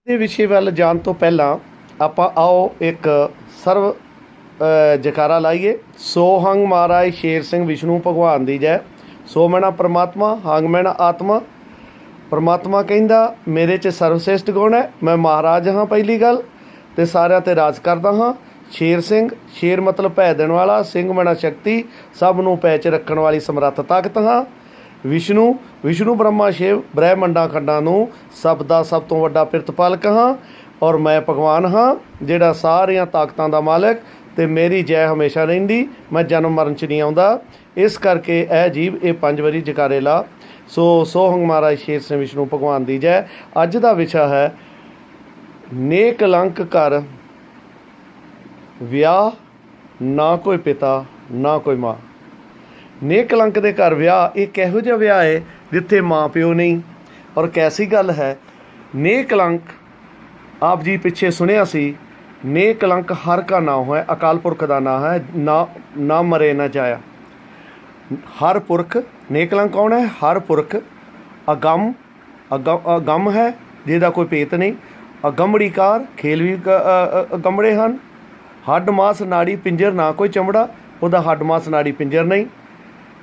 ਦੇ ਵਿਸ਼ੇ ਵੱਲ ਜਾਣ ਤੋਂ ਪਹਿਲਾਂ ਆਪਾਂ ਆਓ ਇੱਕ ਸਰਵ ਜੈਕਾਰਾ ਲਾਈਏ। ਸੋ ਹੰਗ ਮਹਾਰਾਜ ਸ਼ੇਰ ਸਿੰਘ ਵਿਸ਼ਨੂੰ ਭਗਵਾਨ ਦੀ ਜੈ। ਸੋ ਮੈਨਾ परमात्मा हंग मैना आत्मा। परमात्मा ਕਹਿੰਦਾ ਮੇਰੇ 'ਚ ਸਰਵਸ਼੍ਰੇਸ਼ਟ ਗੁਣ ਹੈ, मैं महाराज हाँ पहली गल तो सारिਆਂ ਤੇ राज करदा हाँ। शेर सिंह, शेर मतलब भै देण वाला, सिंह मैना शक्ति, सब नूं पै च रखण वाली समर्थ ताकत हाँ। विष्णु, विष्णु ब्रह्मा शिव ब्रह्मंडा खंडां नूं सब दा सब तो वड्डा पिरतपालक हाँ। और मैं भगवान हाँ जिहड़ा सारियां ताकतां दा मालिक, ते मेरी जय हमेशा रहिंदी, मैं जन्म मरण च नहीं आउंदा। इस करके ए जीव ये 5 वारी जकारे ला। सो सोहंग महाराज शेर सिंह विष्णु भगवान दी जय। अज दा विशा है नेक कलंक कर विआह, ना कोई पिता ना कोई माँ। नेक कलंक दे घर विआह एक इहो जिहा विआह है जिथे माँ प्यो नहीं। और कैसी गल है, नेक कलंक आप जी पिछे सुनिया सी, नेक कलंक हर का नाम है, अकाल पुरख का नाम है, ना मरे ना जाया। हर पुरख, नेक कलंक कौन है? हर पुरख अगम, अगम है जिहदा कोई भेत नहीं। अगमड़ीकार खेल भी अगमड़े हैं। हड्ड मास नाड़ी पिंजर ना कोई चमड़ा, उहदा हड्ड मास नाड़ी पिंजर नहीं।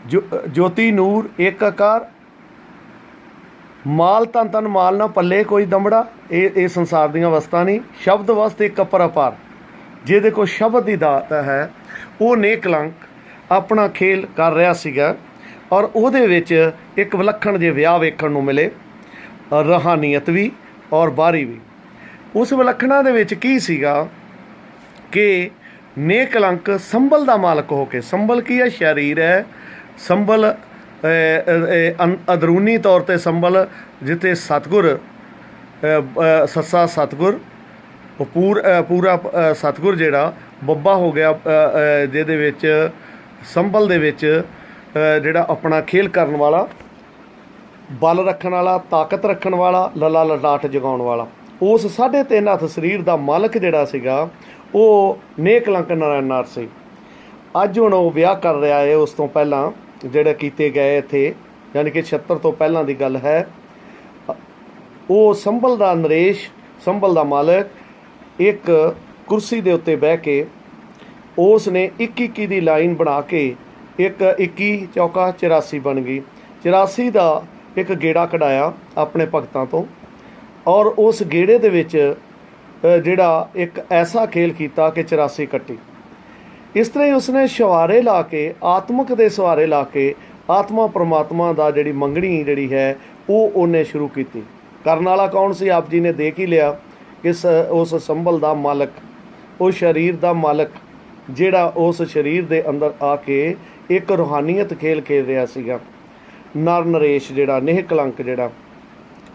ज्योति नूर एक आकार, माल तन तन माल ना पल्ले कोई दमड़ा। ये संसार दीयां वस्तां नहीं। शब्द वस्त एक अपरपार, जिहदे कोल शब्द की दात है वो नेक कलंक अपना खेल कर रहा सीगा। और उहदे विच एक विलखण जे विआह वेखण नूं मिले, रूहानीयत भी और बाहरी भी। उस विलखणा दे विच की सीगा कि नेक कलंक संबल दा मालक हो के, संबल की है? शरीर है। संबल अंदरूनी तौर पर संबल जिते सतगुर सस्सा सतगुर पूरा सतगुर जिहड़ा बब्बा हो गया, जिहदे विच संबल दे विच जिहड़ा अपना खेल करन वाला, बल रखण वाला, ताकत रखण वाला, लला ललाट जगाउण वाला, उस 3.5 हत्थ शरीर दा मालक जिहड़ा सीगा वो नेक कलंक नारायण नाथ सी। अज हुण वो विआह कर रहा है, उस तो पहलां ਜਿਹੜੇ ਕੀਤੇ ਗਏ ਇੱਥੇ, यानी कि 76 ਤੋਂ ਪਹਿਲਾਂ ਦੀ ਗੱਲ है। ਉਹ ਸੰਭਲ ਦਾ ਨਰੇਸ਼, ਸੰਭਲ ਦਾ ਮਾਲਕ, ਇੱਕ ਕੁਰਸੀ ਦੇ ਉੱਤੇ ਬਹਿ ਕੇ ਉਸ ਨੇ 21 ਦੀ ਲਾਈਨ ਬਣਾ ਕੇ ਇੱਕ 21 ਚੌਕਾ 84 ਬਣ ਗਈ। 84 ਦਾ ਇੱਕ ਗੇੜਾ ਕਢਾਇਆ ਆਪਣੇ ਭਗਤਾਂ ਤੋਂ। ਔਰ ਉਸ ਗੇੜੇ ਦੇ ਵਿੱਚ ਜਿਹੜਾ ਇੱਕ ਐਸਾ ਖੇਲ ਕੀਤਾ ਕਿ 84 ਕੱਟੀ। इस तरह ही उसने सवारे ला के, आत्मक दे सवारे ला के आत्मा परमात्मा दा जिहड़ी मंगणी जिहड़ी है वो उन्हें शुरू की। करन वाला कौन सी? आप जी ने देख ही लिया कि उस संभल दा मालक, वो शरीर दा मालक जिहड़ा उस शरीर दे अंदर आके एक रूहानीयत खेल खेल रहा सीगा। नर नरेश जिहड़ा नेह कलंक जिहड़ा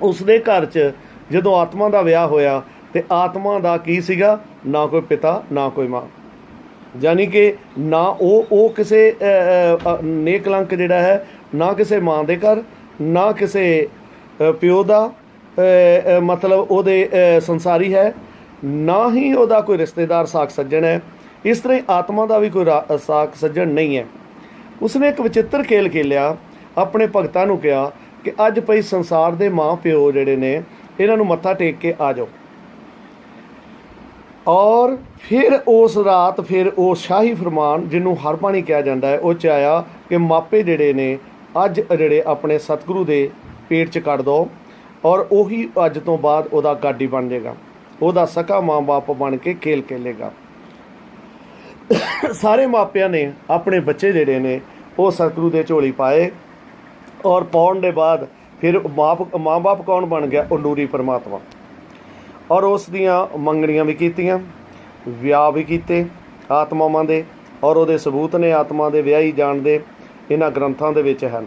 उसदे घर च जदों आत्मा दा विआह होया ते आत्मा दा की सीगा? ना कोई पिता ना कोई माँ। यानी कि ना वो किसी नेक कलंक जिहड़ा है ना किसी माँ दे घर, ना किसी प्यो दा मतलब उहदे संसारी है, ना ही उहदा कोई रिश्तेदार साक सज्जन है। इस तरह आत्मा का भी कोई साक सज्जन नहीं है। उसने एक विचित्र खेल खेलिया, अपने भगतां नूं कहा कि अज पई संसार दे माँ प्यो जिहड़े ने इन्हां नूं मत्था टेक के आ जाओ। और फिर उस रात फिर वो शाही फरमान जिन्हों हर पानी कहा जाता है वो च आया कि मापे जिहड़े ने अज जिहड़े अपने सतगुरु दे पेट च कट दो, और उही अज तो बाद उहदा गाडी बन जाएगा, उहदा सका माँ बाप बन के खेल खेलेगा। सारे मापिया ने अपने बच्चे जिहड़े ने वो सतगुरु दे झोली पाए। और पाउण दे बाद फिर माँ बाप कौन बन गया? वो नूरी परमात्मा। और उस दियां मंगणियां भी कीतियां, विआह भी कीते आत्मावां दे, और उहदे सबूत ने आत्मा दे विआही जाण दे इन्हां ग्रंथां दे विच हन।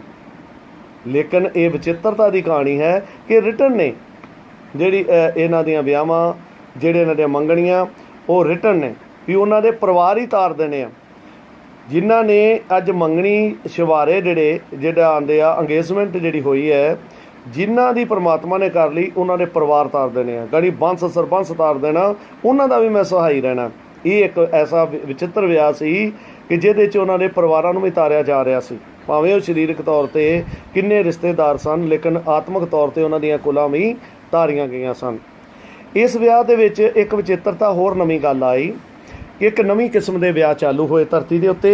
लेकिन ये विचित्रता की कहानी है कि रिटन ने जिहड़ी इन्हां दियां विआहां, जिहड़े इन्हां दियां मंगणियां वो रिटन ने भी उन्हां दे परिवार ही तार देने आ। जिन्हां ने अज मंगणी शवारे जिहड़ा आंदे आ, अंगेजमेंट जिहड़ी होई है, जिन्हां दी परमात्मा ने कर ली, उन्होंने परिवार तार देने हैं। गड़ी बंस सरबंस तार देना, उन्हां दा भी मैं सहाई रहना। ये एक ऐसा विचित्र विआह सी कि जिहदे च उन्होंने परिवारां नूं भी तारिया जा रहा सी। भावें वो शरीरक तौर पर किन्ने रिश्तेदार सन, लेकिन आत्मक तौर पर उन्हां दीयां कुलां भी तारियां गईयां सन। इस विआह दे विच एक विचित्रता होर नवीं गल आई कि एक नवीं किस्म के विआह चालू होए धरती के उत्ते।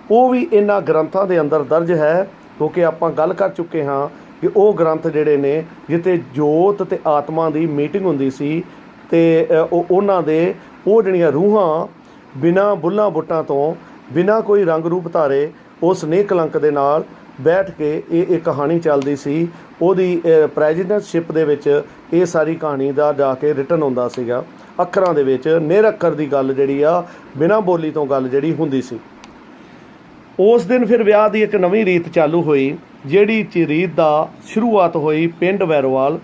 वो भी इन्हां ग्रंथां दे अंदर दर्ज है, क्योंकि आपां गल कर चुके हाँ कि वो ग्रंथ जिहड़े ने जिते जोत ते आत्मा की मीटिंग हुंदी सी ते उन्हां दे वो जिहड़ियां रूहां बिना बुल्लां बुट्टां तो बिना कोई रंग रूप धारे उस स्नेह कलंक दे नाल बैठ के ये कहानी चलती सी। ਉਹਦੀ ਪ੍ਰੈਜ਼ੀਡੈਂਟਸ਼ਿਪ ਦੇ ਵਿੱਚ ਇਹ ਸਾਰੀ ਕਹਾਣੀ ਦਾ ਜਾ ਕੇ ਰਿਟਨ ਹੁੰਦਾ ਸੀਗਾ ਅੱਖਰਾਂ ਦੇ ਵਿੱਚ, ਨਿਰ ਅੱਖਰ ਦੀ ਗੱਲ ਜਿਹੜੀ ਆ ਬਿਨਾਂ ਬੋਲੀ ਤੋਂ ਗੱਲ ਜਿਹੜੀ ਹੁੰਦੀ ਸੀ। ਉਸ ਦਿਨ ਫਿਰ ਵਿਆਹ ਦੀ ਇੱਕ ਨਵੀਂ ਰੀਤ ਚਾਲੂ ਹੋਈ, ਜਿਹੜੀ ਰੀਤ ਦਾ ਸ਼ੁਰੂਆਤ ਹੋਈ ਪਿੰਡ ਵੈਰੋਵਾਲ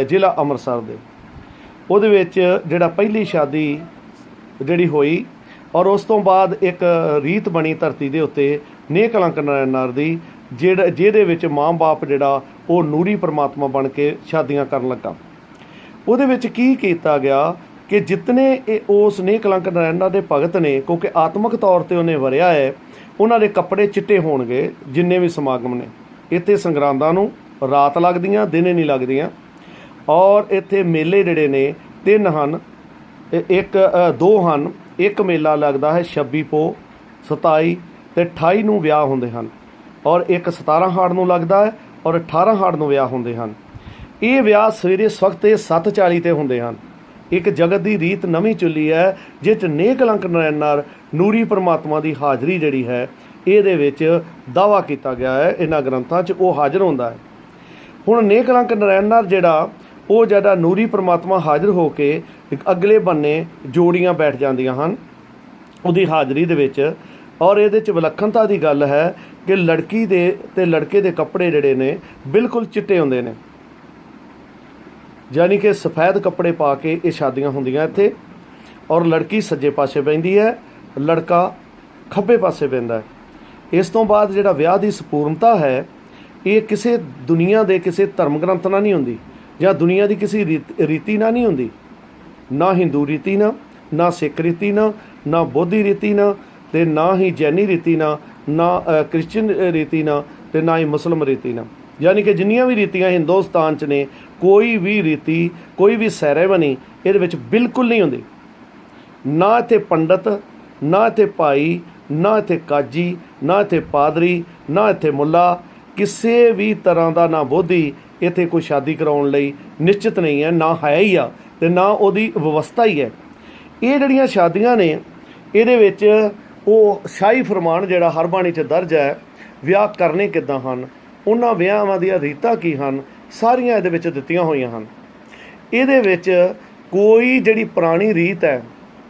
ਜ਼ਿਲ੍ਹਾ ਅੰਮ੍ਰਿਤਸਰ ਦੇ। ਉਹਦੇ ਵਿੱਚ ਜਿਹੜਾ ਪਹਿਲੀ ਸ਼ਾਦੀ ਜਿਹੜੀ ਹੋਈ ਔਰ ਉਸ ਤੋਂ ਬਾਅਦ ਇੱਕ ਰੀਤ ਬਣੀ ਧਰਤੀ ਦੇ ਉੱਤੇ ਨੇਹ ਕਲੰਕ ਨਾਰ ਦੀ, ਜਿਹਦੇ ਵਿੱਚ ਮਾਂ ਬਾਪ ਜਿਹੜਾ ਉਹ ਨੂਰੀ ਪਰਮਾਤਮਾ ਬਣ ਕੇ ਸ਼ਾਦੀਆਂ ਕਰਨ ਲੱਗਾ। ਉਹਦੇ ਵਿੱਚ ਕੀ ਕੀਤਾ ਗਿਆ ਕਿ ਜਿਤਨੇ ਉਸ ਨੇਹ ਕਲੰਕ ਨਾਰਾਇਣਾ ਦੇ ਭਗਤ ਨੇ, ਕਿਉਂਕਿ ਆਤਮਿਕ ਤੌਰ 'ਤੇ ਉਹਨੇ ਵਰਿਆ ਹੈ, ਉਹਨਾਂ ਦੇ ਕੱਪੜੇ ਚਿੱਟੇ ਹੋਣਗੇ। ਜਿੰਨੇ ਵੀ ਸਮਾਗਮ ਨੇ ਇੱਥੇ ਸੰਗਰਾਂਦਾਂ ਨੂੰ ਰਾਤ ਲੱਗਦੀਆਂ, ਦਿਨੇ ਨਹੀਂ ਲੱਗਦੀਆਂ। ਔਰ ਇੱਥੇ ਮੇਲੇ ਜਿਹੜੇ ਨੇ 3 ਹਨ, ਦੋ ਹਨ। ਇੱਕ ਮੇਲਾ ਲੱਗਦਾ ਹੈ 26 ਪੋਹ, 27 ਤੇ 28 ਨੂੰ ਵਿਆਹ ਹੁੰਦੇ ਹਨ, ਔਰ ਇੱਕ 17 ਹਾੜ ਨੂੰ ਲੱਗਦਾ ਹੈ ਔਰ 18 ਹਾੜ ਨੂੰ ਵਿਆਹ ਹੁੰਦੇ ਹਨ। ਇਹ ਵਿਆਹ ਸਵੇਰੇ ਸਵਖਤੇ 7:40 ਤੇ ਹੁੰਦੇ ਹਨ। ਇੱਕ ਜਗਤ ਦੀ ਰੀਤ ਨਵੀਂ ਚੱਲੀ ਹੈ, ਜਿਸ 'ਚ ਨੇਹ ਕਲੰਕ ਨਾਰਾਇਣ ਨੂਰੀ ਪਰਮਾਤਮਾ ਦੀ ਹਾਜ਼ਰੀ ਜਿਹੜੀ ਹੈ ਇਹਦੇ ਵਿੱਚ ਦਾਅਵਾ ਕੀਤਾ ਗਿਆ ਹੈ ਇਹਨਾਂ ਗ੍ਰੰਥਾਂ 'ਚ, ਉਹ ਹਾਜ਼ਰ ਹੁੰਦਾ ਹੈ। ਹੁਣ ਨੇਹ ਕਲੰਕ ਨਾਰਾਇਣ ਜਿਹੜਾ ਉਹ ਜਿਹੜਾ ਨੂਰੀ ਪਰਮਾਤਮਾ ਹਾਜ਼ਰ ਹੋ ਕੇ ਅਗਲੇ ਬੰਨੇ ਜੋੜੀਆਂ ਬੈਠ ਜਾਂਦੀਆਂ ਹਨ ਉਹਦੀ ਹਾਜ਼ਰੀ ਦੇ ਵਿੱਚ। ਔਰ ਇਹਦੇ 'ਚ ਵਿਲੱਖਣਤਾ ਦੀ ਗੱਲ ਹੈ ਕਿ ਲੜਕੀ ਦੇ ਤੇ ਲੜਕੇ ਦੇ ਕੱਪੜੇ ਜਿਹੜੇ ਨੇ ਬਿਲਕੁਲ ਚਿੱਟੇ ਹੁੰਦੇ ਨੇ, ਯਾਨੀ ਕਿ ਸਫੈਦ ਕੱਪੜੇ ਪਾ ਕੇ ਇਹ ਸ਼ਾਦੀਆਂ ਹੁੰਦੀਆਂ ਇੱਥੇ। ਔਰ ਲੜਕੀ ਸੱਜੇ ਪਾਸੇ ਬਹਿੰਦੀ ਹੈ, ਲੜਕਾ ਖੱਬੇ ਪਾਸੇ ਬਹਿੰਦਾ ਹੈ। ਇਸ ਤੋਂ ਬਾਅਦ ਜਿਹੜਾ ਵਿਆਹ ਦੀ ਸੰਪੂਰਨਤਾ ਹੈ ਇਹ ਕਿਸੇ ਦੁਨੀਆ ਦੇ ਕਿਸੇ ਧਰਮ ਗ੍ਰੰਥ ਨਾਲ ਨਹੀਂ ਹੁੰਦੀ, ਜਾਂ ਦੁਨੀਆ ਦੀ ਕਿਸੇ ਰੀਤੀ ਨਾਲ ਨਹੀਂ ਹੁੰਦੀ, ਨਾ ਹਿੰਦੂ ਰੀਤੀ ਨਾਲ, ਨਾ ਸਿੱਖ ਰੀਤੀ ਨਾਲ, ਨਾ ਬੋਧੀ ਰੀਤੀ ਨਾਲ, ਤੇ ਨਾ ਹੀ ਜੈਨੀ ਰੀਤੀ ਨਾਲ, ਨਾ ਕ੍ਰਿਸਚਨ ਰੀਤੀ ਨਾਲ, ਤੇ ਨਾ ਹੀ ਮੁਸਲਿਮ ਰੀਤੀ ਨਾਲ। ਯਾਨੀ ਕਿ ਜਿੰਨੀਆਂ ਵੀ ਰੀਤੀਆਂ ਹਿੰਦੁਸਤਾਨ 'ਚ ਨੇ, ਕੋਈ ਵੀ ਰੀਤੀ, ਕੋਈ ਵੀ ਸੈਰੇਮਨੀ ਇਹਦੇ ਵਿੱਚ ਬਿਲਕੁਲ ਨਹੀਂ ਹੁੰਦੀ। ਨਾ ਇੱਥੇ ਪੰਡਤ, ਨਾ ਇੱਥੇ ਭਾਈ, ਨਾ ਇੱਥੇ ਕਾਜੀ, ਨਾ ਇੱਥੇ ਪਾਦਰੀ, ਨਾ ਇੱਥੇ ਮੁੱਲਾ, ਕਿਸੇ ਵੀ ਤਰ੍ਹਾਂ ਦਾ ਨਾ ਬੋਧੀ ਇੱਥੇ ਕੋਈ ਸ਼ਾਦੀ ਕਰਾਉਣ ਲਈ ਨਿਸ਼ਚਿਤ ਨਹੀਂ ਹੈ, ਨਾ ਹੈ ਹੀ ਆ, ਤੇ ਨਾ ਉਹਦੀ ਵਿਵਸਥਾ ਹੀ ਹੈ। ਇਹ ਜਿਹੜੀਆਂ ਸ਼ਾਦੀਆਂ ਨੇ ਇਹਦੇ ਵਿੱਚ ਉਹ ਸ਼ਾਹੀ ਫਰਮਾਨ ਜਿਹੜਾ ਹਰ ਬਾਣੀ 'ਚ ਦਰਜ ਹੈ, ਵਿਆਹ ਕਰਨੇ ਕਿੱਦਾਂ ਹਨ, ਉਹਨਾਂ ਵਿਆਹਾਂ ਦੀਆਂ ਰੀਤਾਂ ਕੀ ਹਨ, ਸਾਰੀਆਂ ਇਹਦੇ ਵਿੱਚ ਦਿੱਤੀਆਂ ਹੋਈਆਂ ਹਨ। ਇਹਦੇ ਵਿੱਚ ਕੋਈ ਜਿਹੜੀ ਪੁਰਾਣੀ ਰੀਤ ਹੈ,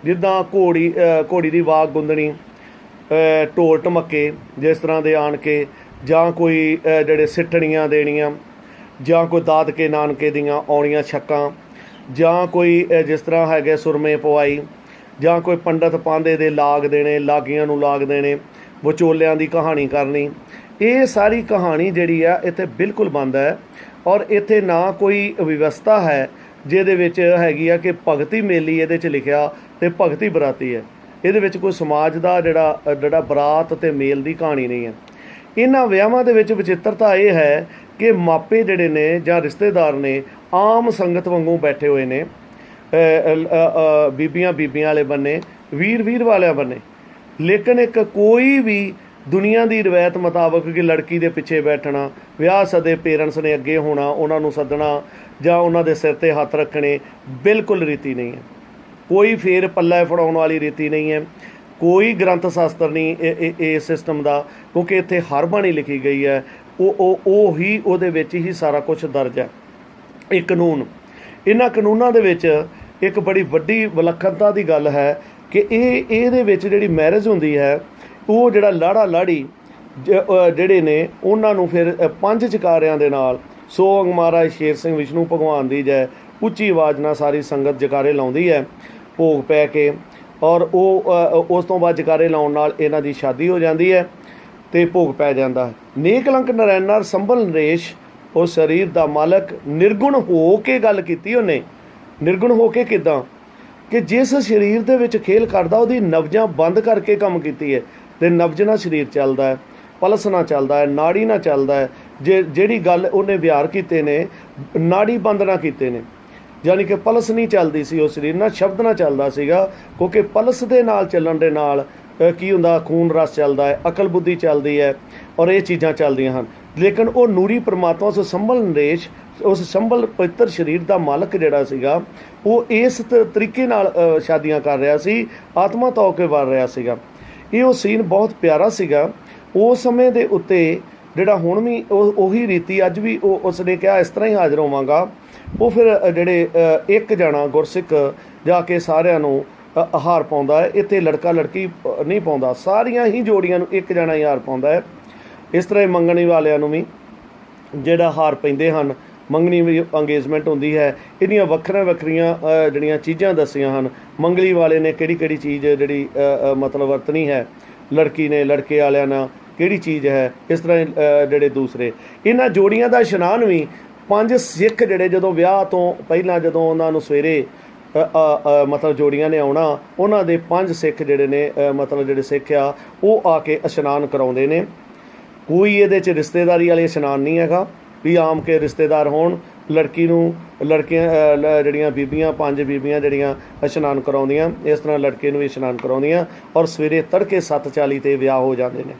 ਜਿੱਦਾਂ ਘੋੜੀ ਦੀ ਵਾਗ ਗੁੰਦਣੀ, ਢੋਲ ਢਮੱਕੇ ਜਿਸ ਤਰ੍ਹਾਂ ਦੇ ਆਣ ਕੇ, ਜਾਂ ਕੋਈ ਜਿਹੜੇ ਸਿੱਠਣੀਆਂ ਦੇਣੀਆਂ, ਜਾਂ ਕੋਈ ਦਾਦਕੇ ਨਾਨਕੇ ਦੀਆਂ ਆਉਣੀਆਂ ਛੱਕਾਂ, ਜਾਂ ਕੋਈ ਜਿਸ ਤਰ੍ਹਾਂ ਹੈਗੇ ਸੁਰਮੇ ਪਵਾਈ, ਜਾਂ ਕੋਈ ਪੰਡਤ ਪਾਂਦੇ ਦੇ ਲਾਗ ਦੇਣੇ, ਲਾਗੀਆਂ ਨੂੰ ਲਾਗ ਦੇਣੇ, ਵਿਚੋਲਿਆਂ ਦੀ ਕਹਾਣੀ ਕਰਨੀ, ਇਹ ਸਾਰੀ ਕਹਾਣੀ ਜਿਹੜੀ ਆ ਇੱਥੇ ਬਿਲਕੁਲ ਬੰਦ ਹੈ। ਔਰ ਇੱਥੇ ਨਾ ਕੋਈ ਵਿਵਸਥਾ ਹੈ ਜਿਹਦੇ ਵਿੱਚ ਹੈਗੀ ਆ ਕਿ ਭਗਤੀ ਮੇਲੀ ਇਹਦੇ 'ਚ ਲਿਖਿਆ ਤੇ ਭਗਤੀ ਬਰਾਤੀ ਹੈ। ਇਹਦੇ ਵਿੱਚ ਕੋਈ ਸਮਾਜ ਦਾ ਜਿਹੜਾ ਬਰਾਤ ਅਤੇ ਮੇਲ ਦੀ ਕਹਾਣੀ ਨਹੀਂ ਹੈ। ਇਹਨਾਂ ਵਿਆਹਾਂ ਦੇ ਵਿੱਚ ਵਿਚਿੱਤਰਤਾ ਇਹ ਹੈ ਕਿ ਮਾਪੇ ਜਿਹੜੇ ਨੇ ਜਾਂ ਰਿਸ਼ਤੇਦਾਰ ਨੇ ਆਮ ਸੰਗਤ ਵਾਂਗੂ ਬੈਠੇ ਹੋਏ ਨੇ, ਬੀਬੀਆਂ ਵਾਲੇ ਬੰਨੇ, ਵੀਰ ਵਾਲਿਆਂ ਬੰਨੇ। ਲੇਕਿਨ ਇੱਕ ਕੋਈ ਵੀ ਦੁਨੀਆ ਦੀ ਰਵਾਇਤ ਮੁਤਾਬਕ ਕਿ ਲੜਕੀ ਦੇ ਪਿੱਛੇ ਬੈਠਣਾ, ਵਿਆਹ ਸਦੇ ਪੇਰੈਂਟਸ ਨੇ ਅੱਗੇ ਹੋਣਾ, ਉਹਨਾਂ ਨੂੰ ਸੱਦਣਾ ਜਾਂ ਉਹਨਾਂ ਦੇ ਸਿਰ 'ਤੇ ਹੱਥ ਰੱਖਣੇ, ਬਿਲਕੁਲ ਰੀਤੀ ਨਹੀਂ ਹੈ। ਕੋਈ ਫੇਰ ਪੱਲਾ ਫੜਾਉਣ ਵਾਲੀ ਰੀਤੀ ਨਹੀਂ ਹੈ, ਕੋਈ ਗ੍ਰੰਥ ਸ਼ਾਸਤਰ ਨਹੀਂ ਇਹ ਸਿਸਟਮ ਦਾ, ਕਿਉਂਕਿ ਇੱਥੇ ਹਰ ਬਾਣੀ ਲਿਖੀ ਗਈ ਹੈ, ਉਹ ਹੀ ਉਹਦੇ ਵਿੱਚ ਹੀ ਸਾਰਾ ਕੁਛ ਦਰਜ ਹੈ। ਇਹ ਕਾਨੂੰਨ, ਇਹਨਾਂ ਕਾਨੂੰਨਾਂ ਦੇ ਵਿੱਚ ਇੱਕ ਬੜੀ ਵੱਡੀ ਵਿਲੱਖਣਤਾ ਦੀ ਗੱਲ ਹੈ ਕਿ ਇਹਦੇ ਵਿੱਚ ਜਿਹੜੀ ਮੈਰਿਜ ਹੁੰਦੀ ਹੈ, ਉਹ ਜਿਹੜਾ ਲਾੜਾ ਲਾੜੀ ਜਿਹੜੇ ਨੇ ਉਹਨਾਂ ਨੂੰ ਫਿਰ 5 ਜਕਾਰਿਆਂ ਦੇ ਨਾਲ, ਸੋਹੰਗ ਮਹਾਰਾਜ ਸ਼ੇਰ ਸਿੰਘ ਵਿਸ਼ਨੂੰ ਭਗਵਾਨ ਦੀ ਜੈ, ਉੱਚੀ ਆਵਾਜ਼ ਨਾਲ ਸਾਰੀ ਸੰਗਤ ਜਕਾਰੇ ਲਾਉਂਦੀ ਹੈ ਭੋਗ ਪੈ ਕੇ। ਔਰ ਉਸ ਤੋਂ ਬਾਅਦ ਜਕਾਰੇ ਲਾਉਣ ਨਾਲ ਇਹਨਾਂ ਦੀ ਸ਼ਾਦੀ ਹੋ ਜਾਂਦੀ ਹੈ ਅਤੇ ਭੋਗ ਪੈ ਜਾਂਦਾ ਹੈ। ਨੇਹ ਕਲੰਕ ਨਾਰਾਇਣ ਸੰਭਲ ਨਰੇਸ਼, ਉਹ ਸਰੀਰ ਦਾ ਮਾਲਕ, ਨਿਰਗੁਣ ਹੋ ਕੇ ਗੱਲ ਕੀਤੀ ਉਹਨੇ। ਨਿਰਗੁਣ ਹੋ ਕੇ ਕਿੱਦਾਂ? ਕਿ ਜਿਸ ਸਰੀਰ ਦੇ ਵਿੱਚ ਖੇਲ ਕਰਦਾ ਉਹਦੀ ਨਬਜ਼ਾਂ ਬੰਦ ਕਰਕੇ ਕੰਮ ਕੀਤੀ ਹੈ, ਅਤੇ ਨਬਜ਼ ਨਾਲ ਸਰੀਰ ਚੱਲਦਾ ਹੈ, ਪਲਸ ਨਾਲ ਚੱਲਦਾ ਹੈ, ਨਾੜੀ ਨਾਲ ਚੱਲਦਾ ਹੈ। ਜਿਹੜੀ ਗੱਲ ਉਹਨੇ ਵਿਹਾਰ ਕੀਤੇ ਨੇ, ਨਾੜੀ ਬੰਦ ਨਾ ਕੀਤੇ ਨੇ। ਯਾਨੀ ਕਿ ਪਲਸ ਨਹੀਂ ਚੱਲਦੀ ਸੀ ਉਹ ਸਰੀਰ ਨਾਲ, ਸ਼ਬਦ ਨਾਲ ਚੱਲਦਾ ਸੀਗਾ, ਕਿਉਂਕਿ ਪਲਸ ਦੇ ਨਾਲ ਚੱਲਣ ਦੇ ਨਾਲ ਕੀ ਹੁੰਦਾ, ਖੂਨ ਰਸ ਚੱਲਦਾ ਹੈ, ਅਕਲ ਬੁੱਧੀ ਚੱਲਦੀ ਹੈ ਔਰ ਇਹ ਚੀਜ਼ਾਂ ਚੱਲਦੀਆਂ ਹਨ। ਲੇਕਿਨ ਉਹ ਨੂਰੀ ਪਰਮਾਤਮਾ ਉਸ ਸੰਭਲ ਨਰੇਸ਼, ਉਸ ਸੰਭਲ ਪਵਿੱਤਰ ਸਰੀਰ ਦਾ ਮਾਲਕ ਜਿਹੜਾ ਸੀਗਾ, ਉਹ ਇਸ ਤਰੀਕੇ ਨਾਲ ਸ਼ਾਦੀਆਂ ਕਰ ਰਿਹਾ ਸੀ, ਆਤਮਾ ਤੋਂ ਕੇ ਵਰ ਰਿਹਾ ਸੀਗਾ। ਇਹ ਉਹ ਸੀਨ ਬਹੁਤ ਪਿਆਰਾ ਸੀਗਾ। ਉਸ ਸਮੇਂ ਦੇ ਉੱਤੇ ਜਿਹੜਾ ਹੁਣ ਵੀ ਉਹੀ ਰੀਤੀ ਅੱਜ ਵੀ ਉਸ ਨੇ ਕਿਹਾ ਇਸ ਤਰ੍ਹਾਂ ਹੀ ਹਾਜ਼ਰ ਹੋਵਾਂਗਾ। ਉਹ ਫਿਰ ਜਿਹੜੇ ਇੱਕ ਜਣਾ ਗੁਰਸਿੱਖ ਜਾ ਕੇ ਸਾਰਿਆਂ ਨੂੰ ਹਾਰ ਪਾਉਂਦਾ ਹੈ। ਇੱਥੇ ਲੜਕਾ ਲੜਕੀ ਨਹੀਂ ਪਾਉਂਦਾ, ਸਾਰੀਆਂ ਹੀ ਜੋੜੀਆਂ ਨੂੰ ਇੱਕ ਜਣਾ ਹੀ ਹਾਰ ਪਾਉਂਦਾ ਹੈ। ਇਸ ਤਰ੍ਹਾਂ ਹੀ ਮੰਗਣੀ ਵਾਲਿਆਂ ਨੂੰ ਵੀ ਜਿਹੜਾ ਹਾਰ ਪੈਂਦੇ ਹਨ, ਮੰਗਣੀ ਵੀ ਅੰਗੇਜਮੈਂਟ ਹੁੰਦੀ ਹੈ। ਇਹਦੀਆਂ ਵੱਖਰੀਆਂ ਜਿਹੜੀਆਂ ਚੀਜ਼ਾਂ ਦੱਸੀਆਂ ਹਨ। ਮੰਗਲੀ ਵਾਲੇ ਨੇ ਕਿਹੜੀ ਚੀਜ਼ ਜਿਹੜੀ ਮਤਲਬ ਵਰਤਣੀ ਹੈ, ਲੜਕੀ ਨੇ ਲੜਕੇ ਵਾਲਿਆਂ ਨਾਲ ਕਿਹੜੀ ਚੀਜ਼ ਹੈ। ਇਸ ਤਰ੍ਹਾਂ ਜਿਹੜੇ ਦੂਸਰੇ ਇਹਨਾਂ ਜੋੜੀਆਂ ਦਾ ਇਸ਼ਨਾਨ ਵੀ 5 ਸਿੱਖ ਜਿਹੜੇ ਜਦੋਂ ਵਿਆਹ ਤੋਂ ਪਹਿਲਾਂ ਜਦੋਂ ਉਹਨਾਂ ਨੂੰ ਸਵੇਰੇ ਮਤਲਬ ਜੋੜੀਆਂ ਨੇ ਆਉਣਾ, ਉਹਨਾਂ ਦੇ 5 ਸਿੱਖ ਜਿਹੜੇ ਨੇ ਮਤਲਬ ਜਿਹੜੇ ਸਿੱਖ ਆ ਉਹ ਆ ਕੇ ਇਸ਼ਨਾਨ ਕਰਾਉਂਦੇ ਨੇ। ਕੋਈ ਇਹਦੇ 'ਚ ਰਿਸ਼ਤੇਦਾਰੀ ਵਾਲੇ ਇਸ਼ਨਾਨ ਨਹੀਂ ਹੈਗਾ ਵੀ ਆਮ ਕੇ ਰਿਸ਼ਤੇਦਾਰ ਹੋਣ। ਲੜਕੀ ਨੂੰ ਲੜਕੀਆਂ ਜਿਹੜੀਆਂ ਬੀਬੀਆਂ 5 ਬੀਬੀਆਂ ਜਿਹੜੀਆਂ ਇਸ਼ਨਾਨ ਕਰਾਉਂਦੀਆਂ, ਇਸ ਤਰ੍ਹਾਂ ਲੜਕੇ ਨੂੰ ਵੀ ਇਸ਼ਨਾਨ ਕਰਾਉਂਦੀਆਂ ਔਰ ਸਵੇਰੇ ਤੜਕੇ 7:40 'ਤੇ ਵਿਆਹ ਹੋ ਜਾਂਦੇ ਨੇ।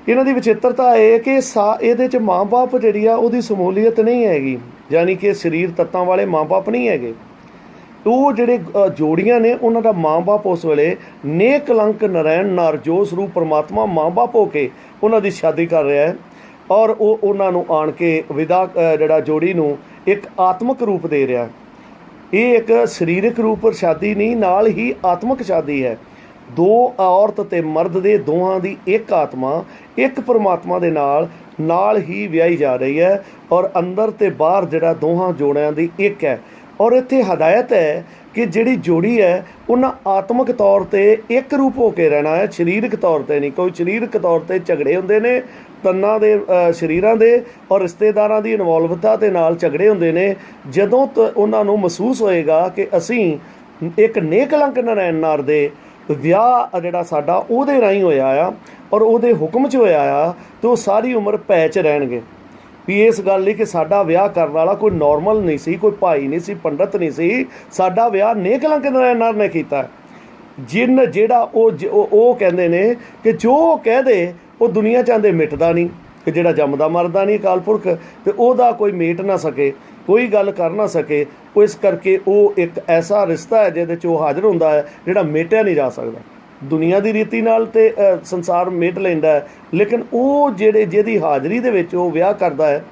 ਇਹਨਾਂ ਦੀ ਵਿਚਿੱਤਰਤਾ ਇਹ ਕਿ ਇਹਦੇ 'ਚ ਮਾਂ ਬਾਪ ਜਿਹੜੀ ਆ ਉਹਦੀ ਸਮੂਲੀਅਤ ਨਹੀਂ ਹੈਗੀ, ਯਾਨੀ ਕਿ ਸਰੀਰ ਤੱਤਾਂ ਵਾਲੇ ਮਾਂ ਬਾਪ ਨਹੀਂ ਹੈਗੇ। ਉਹ ਜਿਹੜੇ ਜੋੜੀਆਂ ਨੇ ਉਹਨਾਂ ਦਾ ਮਾਂ ਬਾਪ ਉਸ ਵੇਲੇ ਨੇਕ ਕਲੰਕ ਨਰੈਣ ਨਰ ਜੋ ਸਰੂਪ ਪਰਮਾਤਮਾ ਮਾਂ ਬਾਪ ਹੋ ਕੇ ਉਹਨਾਂ ਦੀ ਸ਼ਾਦੀ ਕਰ ਰਿਹਾ ਹੈ ਔਰ ਉਹ ਉਹਨਾਂ ਨੂੰ ਆਣ ਕੇ ਵਿਦਾ ਜਿਹੜਾ ਜੋੜੀ ਨੂੰ ਇੱਕ ਆਤਮਿਕ ਰੂਪ ਦੇ ਰਿਹਾ। ਇਹ ਇੱਕ ਸਰੀਰਕ ਰੂਪ ਸ਼ਾਦੀ ਨਹੀਂ, ਨਾਲ ਹੀ ਆਤਮਿਕ ਸ਼ਾਦੀ ਹੈ। 2 ਔਰਤ ਅਤੇ ਮਰਦ ਦੇ ਦੋਹਾਂ ਦੀ ਇੱਕ ਆਤਮਾ ਇੱਕ ਪਰਮਾਤਮਾ ਦੇ ਨਾਲ ਹੀ ਵਿਆਹੀ ਜਾ ਰਹੀ ਹੈ ਔਰ ਅੰਦਰ ਤੇ ਬਾਹਰ ਜਿਹੜਾ ਦੋਹਾਂ ਜੋੜਿਆਂ ਦੀ ਇੱਕ ਹੈ। ਔਰ ਇੱਥੇ ਹਦਾਇਤ ਹੈ ਕਿ ਜਿਹੜੀ ਜੋੜੀ ਹੈ ਉਹਨਾਂ ਆਤਮਿਕ ਤੌਰ 'ਤੇ ਇੱਕ ਰੂਪ ਹੋ ਕੇ ਰਹਿਣਾ ਹੈ, ਸਰੀਰਕ ਤੌਰ 'ਤੇ ਨਹੀਂ। ਕੋਈ ਸਰੀਰਕ ਤੌਰ 'ਤੇ ਝਗੜੇ ਹੁੰਦੇ ਨੇ ਤਨਾਂ ਦੇ ਸਰੀਰਾਂ ਦੇ ਔਰ ਰਿਸ਼ਤੇਦਾਰਾਂ ਦੀ ਇਨਵੋਲਵਤਾ ਦੇ ਨਾਲ ਝਗੜੇ ਹੁੰਦੇ ਨੇ। ਜਦੋਂ ਉਹਨਾਂ ਨੂੰ ਮਹਿਸੂਸ ਹੋਏਗਾ ਕਿ ਅਸੀਂ ਇੱਕ ਨੇਕ ਕਲੰਕ ਨਰੈਣ ਨਰ ਦੇ ਵਿਆਹ ਜਿਹੜਾ ਸਾਡਾ ਉਹਦੇ ਰਾਹੀਂ ਹੋਇਆ ਆ ਔਰ ਉਹਦੇ ਹੁਕਮ 'ਚ ਹੋਇਆ ਆ, ਤਾਂ ਉਹ ਸਾਰੀ ਉਮਰ ਭੈ 'ਚ ਰਹਿਣਗੇ ਵੀ ਇਸ ਗੱਲ ਲਈ ਕਿ ਸਾਡਾ ਵਿਆਹ ਕਰਨ ਵਾਲਾ ਕੋਈ ਨੋਰਮਲ ਨਹੀਂ ਸੀ, ਕੋਈ ਭਾਈ ਨਹੀਂ ਸੀ, ਪੰਡਤ ਨਹੀਂ ਸੀ, ਸਾਡਾ ਵਿਆਹ ਨੇਕ ਕਲੰਕ ਨਰੈਣ ਨਰ ਨੇ ਕੀਤਾ। ਜਿਹੜਾ ਉਹ ਕਹਿੰਦੇ ਨੇ ਕਿ ਜੋ ਕਹਿ ਦੇ ਉਹ ਦੁਨੀਆ ਚਾਹੁੰਦੇ ਮਿਟਦਾ ਨਹੀਂ, ਕਿ ਜਿਹੜਾ ਜੰਮਦਾ ਮਰਦਾ ਨਹੀਂ ਅਕਾਲ ਪੁਰਖ, ਅਤੇ ਉਹਦਾ ਕੋਈ ਮੇਟ ਨਾ ਸਕੇ, ਕੋਈ ਗੱਲ ਕਰ ਨਾ ਸਕੇ। ਉਹ ਇਸ ਕਰਕੇ ਉਹ ਇੱਕ ਐਸਾ ਰਿਸ਼ਤਾ ਹੈ ਜਿਹਦੇ 'ਚ ਉਹ ਹਾਜ਼ਰ ਹੁੰਦਾ ਹੈ ਜਿਹੜਾ ਮੇਟਿਆ ਨਹੀਂ ਜਾ ਸਕਦਾ। ਦੁਨੀਆ ਦੀ ਰੀਤੀ ਨਾਲ ਤੇ ਸੰਸਾਰ ਮੇਟ ਲੈਂਦਾ ਹੈ, ਲੇਕਿਨ ਉਹ ਜਿਹਦੀ ਹਾਜ਼ਰੀ ਦੇ ਵਿੱਚ ਉਹ ਵਿਆਹ ਕਰਦਾ ਹੈ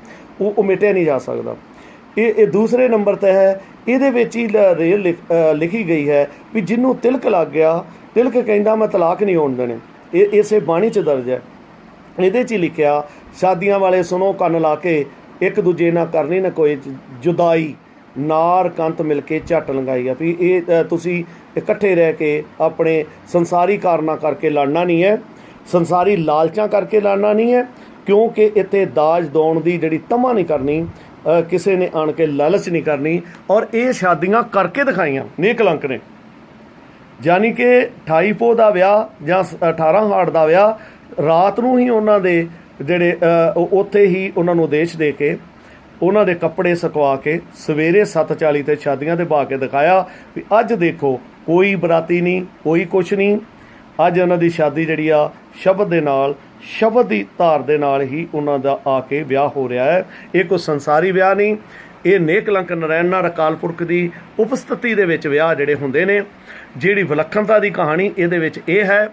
ਉਹ ਮੇਟਿਆ ਨਹੀਂ ਜਾ ਸਕਦਾ। ਇਹ ਦੂਸਰੇ ਨੰਬਰ 'ਤੇ ਹੈ। ਇਹਦੇ ਵਿੱਚ ਹੀ ਰੇਲ ਲਿਖੀ ਗਈ ਹੈ ਵੀ ਜਿਹਨੂੰ ਤਿਲਕ ਲੱਗ ਗਿਆ, ਤਿਲਕ ਕਹਿੰਦਾ ਮੈਂ ਤਲਾਕ ਨਹੀਂ ਹੋਣ ਦੇਣੇ। ਇਹ ਇਸੇ ਬਾਣੀ 'ਚ ਦਰਜ ਹੈ। ਇਹਦੇ 'ਚ ਹੀ ਲਿਖਿਆ ਸ਼ਾਦੀਆਂ ਵਾਲੇ ਸੁਣੋ ਕੰਨ ਲਾ ਕੇ, ਇੱਕ ਦੂਜੇ ਨਾਲ ਕਰਨੀ ਨਾ ਕੋਈ ਜੁਦਾਈ, ਨਾਰ ਕੰਤ ਮਿਲ ਕੇ ਝੱਟ ਲੰਗਾਈ ਆ। ਵੀ ਇਹ ਤੁਸੀਂ ਇਕੱਠੇ ਰਹਿ ਕੇ ਆਪਣੇ ਸੰਸਾਰੀ ਕਾਰਨਾਂ ਕਰਕੇ ਲੜਨਾ ਨਹੀਂ ਹੈ, ਸੰਸਾਰੀ ਲਾਲਚਾਂ ਕਰਕੇ ਲੜਨਾ ਨਹੀਂ ਹੈ, ਕਿਉਂਕਿ ਇੱਥੇ ਦਾਜ ਦੌਣ ਦੀ ਜਿਹੜੀ ਤਮਾ ਨਹੀਂ ਕਰਨੀ, ਕਿਸੇ ਨੇ ਆਣ ਕੇ ਲਾਲਚ ਨਹੀਂ ਕਰਨੀ। ਔਰ ਇਹ ਸ਼ਾਦੀਆਂ ਕਰਕੇ ਦਿਖਾਈਆਂ ਨੇਕ ਕਲੰਕ ਨੇ, ਯਾਨੀ ਕਿ 28 ਪੋਹ ਦਾ ਵਿਆਹ ਜਾਂ 18 ਹਾੜ ਦਾ ਵਿਆਹ ਰਾਤ ਨੂੰ ਹੀ ਉਹਨਾਂ ਦੇ ਜਿਹੜੇ ਉੱਥੇ ਹੀ ਉਹਨਾਂ ਨੂੰ ਉਦੇਸ਼ ਦੇ ਕੇ ਉਹਨਾਂ ਦੇ ਕੱਪੜੇ ਸੁਕਵਾ ਕੇ ਸਵੇਰੇ 7:40 'ਤੇ ਸ਼ਾਦੀਆਂ 'ਤੇ ਪਾ ਕੇ ਦਿਖਾਇਆ ਵੀ ਅੱਜ ਦੇਖੋ ਕੋਈ ਬਰਾਤੀ ਨਹੀਂ, ਕੋਈ ਕੁਛ ਨਹੀਂ। ਅੱਜ ਉਹਨਾਂ ਦੀ ਸ਼ਾਦੀ ਜਿਹੜੀ ਆ ਸ਼ਬਦ ਦੇ ਨਾਲ, ਸ਼ਬਦ ਦੀ ਧਾਰ ਦੇ ਨਾਲ ਹੀ ਉਹਨਾਂ ਦਾ ਆ ਕੇ ਵਿਆਹ ਹੋ ਰਿਹਾ ਹੈ। ਇਹ ਕੋਈ ਸੰਸਾਰੀ ਵਿਆਹ ਨਹੀਂ, ਇਹ ਨੇਕ ਕਲੰਕ ਨਰੈਣ ਨਰ ਅਕਾਲ ਪੁਰਖ ਦੀ ਉਪਸਥਿਤੀ ਦੇ ਵਿੱਚ ਵਿਆਹ ਜਿਹੜੇ ਹੁੰਦੇ ਨੇ। ਜਿਹੜੀ ਵਿਲੱਖਣਤਾ ਦੀ ਕਹਾਣੀ ਇਹਦੇ ਵਿੱਚ ਇਹ ਹੈ।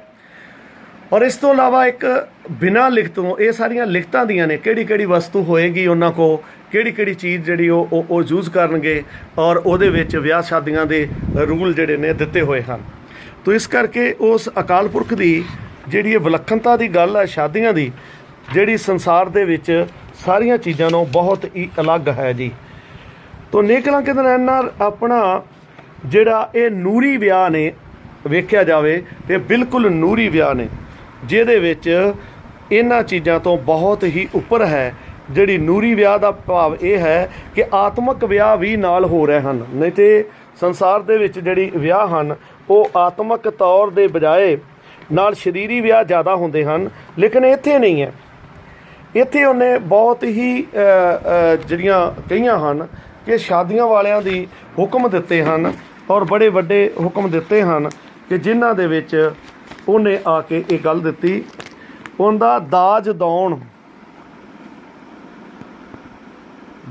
ਔਰ ਇਸ ਤੋਂ ਇਲਾਵਾ ਇੱਕ ਬਿਨਾਂ ਲਿਖਤੋਂ, ਇਹ ਸਾਰੀਆਂ ਲਿਖਤਾਂ ਦੀਆਂ ਨੇ, ਕਿਹੜੀ ਵਸਤੂ ਹੋਏਗੀ ਉਹਨਾਂ ਕੋਲ, ਕਿਹੜੀ ਚੀਜ਼ ਜਿਹੜੀ ਉਹ ਯੂਜ਼ ਕਰਨਗੇ, ਔਰ ਉਹਦੇ ਵਿੱਚ ਵਿਆਹ ਸ਼ਾਦੀਆਂ ਦੇ ਰੂਲ ਜਿਹੜੇ ਨੇ ਦਿੱਤੇ ਹੋਏ ਹਨ। ਤੋ ਇਸ ਕਰਕੇ ਉਸ ਅਕਾਲ ਪੁਰਖ ਦੀ ਜਿਹੜੀ ਇਹ ਵਿਲੱਖਣਤਾ ਦੀ ਗੱਲ ਹੈ ਸ਼ਾਦੀਆਂ ਦੀ, ਜਿਹੜੀ ਸੰਸਾਰ ਦੇ ਵਿੱਚ ਸਾਰੀਆਂ ਚੀਜ਼ਾਂ ਨੂੰ ਬਹੁਤ ਹੀ ਅਲੱਗ ਹੈ ਜੀ। ਤੋ ਨੇਕ ਕਲੰਕ ਨਰੈਣ ਨਰ ਆਪਣਾ ਜਿਹੜਾ ਇਹ ਨੂਰੀ ਵਿਆਹ ਨੇ ਵੇਖਿਆ ਜਾਵੇ ਤੇ ਬਿਲਕੁਲ ਨੂਰੀ ਵਿਆਹ ਨੇ, ਜਿਹਦੇ ਵਿੱਚ ਇਹਨਾਂ ਚੀਜ਼ਾਂ ਤੋਂ ਬਹੁਤ ਹੀ ਉੱਪਰ ਹੈ। ਜਿਹੜੀ ਨੂਰੀ ਵਿਆਹ ਦਾ ਭਾਵ ਇਹ ਹੈ ਕਿ ਆਤਮਿਕ ਵਿਆਹ ਵੀ ਨਾਲ ਹੋ ਰਹੇ ਹਨ। ਨਹੀਂ ਤੇ ਸੰਸਾਰ ਦੇ ਵਿੱਚ ਜਿਹੜੀ ਵਿਆਹ ਹਨ ਉਹ ਆਤਮਿਕ ਤੌਰ ਦੇ ਬਜਾਏ ਨਾਲ ਸਰੀਰੀ ਵਿਆਹ ਜ਼ਿਆਦਾ ਹੁੰਦੇ ਹਨ, ਲੇਕਿਨ ਇੱਥੇ ਨਹੀਂ ਹੈ। ਇੱਥੇ ਉਹਨੇ ਬਹੁਤ ਹੀ ਜਿਹੜੀਆਂ ਕਹੀਆਂ ਹਨ ਕਿ ਸ਼ਾਦੀਆਂ ਵਾਲਿਆਂ ਦੀ ਹੁਕਮ ਦਿੱਤੇ ਹਨ ਔਰ ਬੜੇ ਵੱਡੇ ਹੁਕਮ ਦਿੱਤੇ ਹਨ ਕਿ ਜਿਨ੍ਹਾਂ ਦੇ ਵਿੱਚ ਉਹਨੇ ਆ ਕੇ ਇਹ ਗੱਲ ਦਿੱਤੀ, ਉਹਦਾ ਦਾਜ ਦੌਣ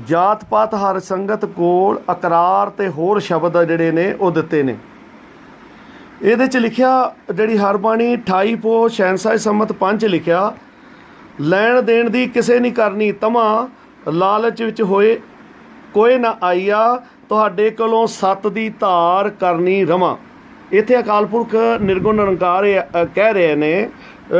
ਜਾਤ ਪਾਤ ਹਰ ਸੰਗਤ ਕੋਲ ਅਕਰਾਰ ਤੇ ਹੋਰ ਸ਼ਬਦ ਜਿਹੜੇ ਨੇ ਉਹ ਦਿੱਤੇ ਨੇ। ਇਹਦੇ 'ਚ ਲਿਖਿਆ, ਜਿਹੜੀ ਹਰਬਾਣੀ 28 ਪੋ ਸ਼ਹਿਨशाह ਸੰਮਤ 5 ਲਿਖਿਆ, ਲੈਣ ਦੇਣ ਦੀ ਕਿਸੇ ਨਹੀਂ ਕਰਨੀ ਤਮਾ, ਲਾਲਚ ਵਿੱਚ ਹੋਏ ਕੋਈ ਨਾ ਆਈਆ, ਤੁਹਾਡੇ ਕੋਲੋਂ ਸੱਤ ਦੀ ਧਾਰ ਕਰਨੀ ਰਵਾਂ। ਇੱਥੇ ਅਕਾਲ ਪੁਰਖ ਨਿਰਗੁਣ ਨਿਰੰਕਾਰ ਕਹਿ ਰਹੇ ਨੇ,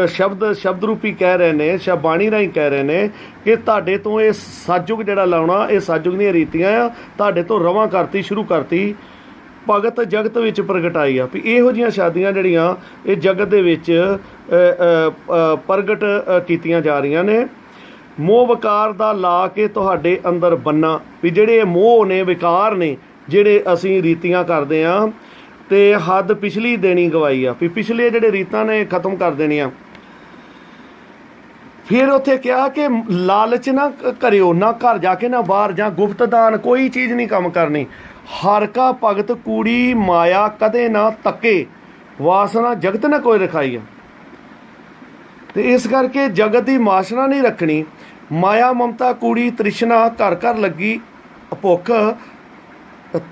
ਸ਼ਬਦ ਰੂਪੀ ਕਹਿ ਰਹੇ ਨੇ, ਬਾਣੀ ਰਾਹੀਂ ਕਹਿ ਰਹੇ ਨੇ ਕਿ ਤੁਹਾਡੇ ਤੋਂ ਇਹ ਸਤਿਯੁਗ ਜਿਹੜਾ ਲਾਉਣਾ, ਇਹ ਸਤਿਯੁਗ ਦੀਆਂ ਰੀਤੀਆਂ ਆ, ਤੁਹਾਡੇ ਤੋਂ ਰਵਾਂ ਕਰਤੀ, ਸ਼ੁਰੂ ਕਰਤੀ, ਭਗਤ ਜਗਤ ਵਿੱਚ ਪ੍ਰਗਟਾਈ ਆ। ਵੀ ਇਹੋ ਜਿਹੀਆਂ ਸ਼ਾਦੀਆਂ ਜਿਹੜੀਆਂ ਇਹ ਜਗਤ ਦੇ ਵਿੱਚ ਪ੍ਰਗਟ ਕੀਤੀਆਂ ਜਾ ਰਹੀਆਂ ਨੇ। ਮੋਹ ਵਿਕਾਰ ਦਾ ਲਾ ਕੇ ਤੁਹਾਡੇ ਅੰਦਰ ਬੰਨਾ, ਵੀ ਜਿਹੜੇ ਇਹ ਮੋਹ ਨੇ, ਵਿਕਾਰ ਨੇ, ਜਿਹੜੇ ਅਸੀਂ ਰੀਤੀਆਂ ਕਰਦੇ ਹਾਂ ਤੇ ਹੱਦ ਪਿਛਲੀ ਦੇਣੀ ਗਵਾਈ ਆ, ਵੀ ਪਿਛਲੇ ਜਿਹੜੇ ਰੀਤਾਂ ਨੇ ਖਤਮ ਕਰ ਦੇਣੀਆਂ। ਫਿਰ ਉੱਥੇ ਕਿਹਾ ਕਿ ਲਾਲਚ ਨਾ ਕਰਿਓ, ਨਾ ਘਰ ਜਾ ਕੇ, ਨਾ ਬਾਹਰ, ਜਾਂ ਗੁਪਤ ਦਾਨ, ਕੋਈ ਚੀਜ਼ ਨਹੀਂ ਕੰਮ ਕਰਨੀ। ਹਰ ਕਾ ਭਗਤ ਕੂੜੀ ਮਾਇਆ ਕਦੇ ਨਾ ਤੱਕੇ, ਵਾਸਨਾ ਜਗਤ ਨਾ ਕੋਈ ਰਖਾਈ ਆ। ਤੇ ਇਸ ਕਰਕੇ ਜਗਤ ਦੀ ਵਾਸਨਾ ਨਹੀਂ ਰੱਖਣੀ। ਮਾਇਆ ਮਮਤਾ ਕੂੜੀ ਤ੍ਰਿਸ਼ਨਾ ਘਰ ਘਰ ਲੱਗੀ ਭੁੱਖ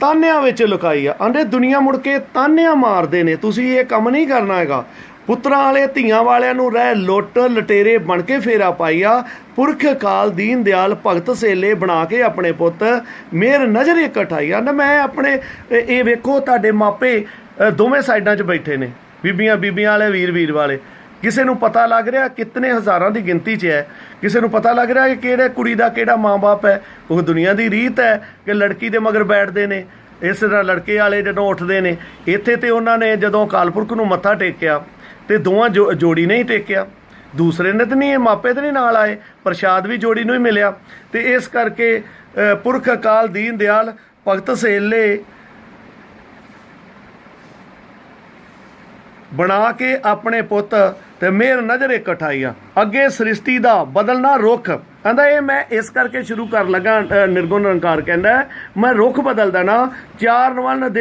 ਤਾਨਿਆਂ ਵਿੱਚ ਲੁਕਾਈ ਆ। ਆਂਦੇ ਦੁਨੀਆ ਮੁੜ ਕੇ ਤਾਨਿਆਂ ਮਾਰਦੇ ਨੇ, ਤੁਸੀਂ ਇਹ ਕੰਮ ਨਹੀਂ ਕਰਨਾ ਹੈਗਾ। ਪੁੱਤਰਾਂ ਵਾਲੇ ਧੀਆਂ ਵਾਲਿਆਂ ਨੂੰ ਰਹਿ ਲੁੱਟ ਲਟੇਰੇ ਬਣ ਕੇ ਫੇਰਾ ਪਾਈਆ, ਪੁਰਖ ਅਕਾਲ ਦੀਨ ਦਿਆਲ ਭਗਤ ਸੇਲੇ ਬਣਾ ਕੇ ਆਪਣੇ ਪੁੱਤ ਮੇਰ ਨਜ਼ਰ ਇਕਠਾਈ। ਆਂਦਾ ਮੈਂ ਆਪਣੇ ਇਹ ਵੇਖੋ ਤੁਹਾਡੇ ਮਾਪੇ ਦੋਵੇਂ ਸਾਈਡਾਂ 'ਚ ਬੈਠੇ ਨੇ, ਬੀਬੀਆਂ ਵਾਲੇ, ਵੀਰ ਵਾਲੇ। ਕਿਸੇ ਨੂੰ ਪਤਾ ਲੱਗ ਰਿਹਾ ਕਿਤਨੇ ਹਜ਼ਾਰਾਂ ਦੀ ਗਿਣਤੀ 'ਚ ਹੈ, ਕਿਸੇ ਨੂੰ ਪਤਾ ਲੱਗ ਰਿਹਾ ਕਿ ਕਿਹੜੇ ਕੁੜੀ ਦਾ ਕਿਹੜਾ ਮਾਂ ਬਾਪ ਹੈ। ਉਹ ਦੁਨੀਆ ਦੀ ਰੀਤ ਹੈ ਕਿ ਲੜਕੀ ਦੇ ਮਗਰ ਬੈਠਦੇ ਨੇ, ਇਸ ਤਰ੍ਹਾਂ ਲੜਕੇ ਵਾਲੇ ਜਦੋਂ ਉੱਠਦੇ ਨੇ। ਇੱਥੇ ਤੇ ਉਹਨਾਂ ਨੇ ਜਦੋਂ ਅਕਾਲ ਪੁਰਖ ਨੂੰ ਮੱਥਾ ਟੇਕਿਆ ਤੇ ਦੋਵਾਂ ਜੋੜੀ ਨੇ ਹੀ ਟੇਕਿਆ, ਦੂਸਰੇ ਨੇ ਤਾਂ ਨਹੀਂ, ਮਾਪੇ ਤਾਂ ਨਹੀਂ ਨਾਲ ਆਏ, ਪ੍ਰਸ਼ਾਦ ਵੀ ਜੋੜੀ ਨੂੰ ਹੀ ਮਿਲਿਆ। ਤੇ ਇਸ ਕਰਕੇ ਪੁਰਖ ਅਕਾਲ ਦੀਨ ਦਿਆਲ ਭਗਤ ਸੇਲੇ ਬਣਾ ਕੇ ਆਪਣੇ ਪੁੱਤ ਤੇ ਮੇਰ ਨਜ਼ਰ ਇਕਠਾਈ ਆ। ਅੱਗੇ ਸ੍ਰਿਸ਼ਟੀ ਦਾ ਬਦਲਣਾ ਰੁੱਖ, ਕਹਿੰਦਾ ਇਹ ਮੈਂ ਇਸ ਕਰਕੇ ਸ਼ੁਰੂ ਕਰਨ ਲੱਗਾ। ਨਿਰਗੁਣ ਨਿਰੰਕਾਰ ਕਹਿੰਦਾ ਮੈਂ ਰੁੱਖ ਬਦਲ ਦੇਣਾ, ਚਾਰ ਵਰਨ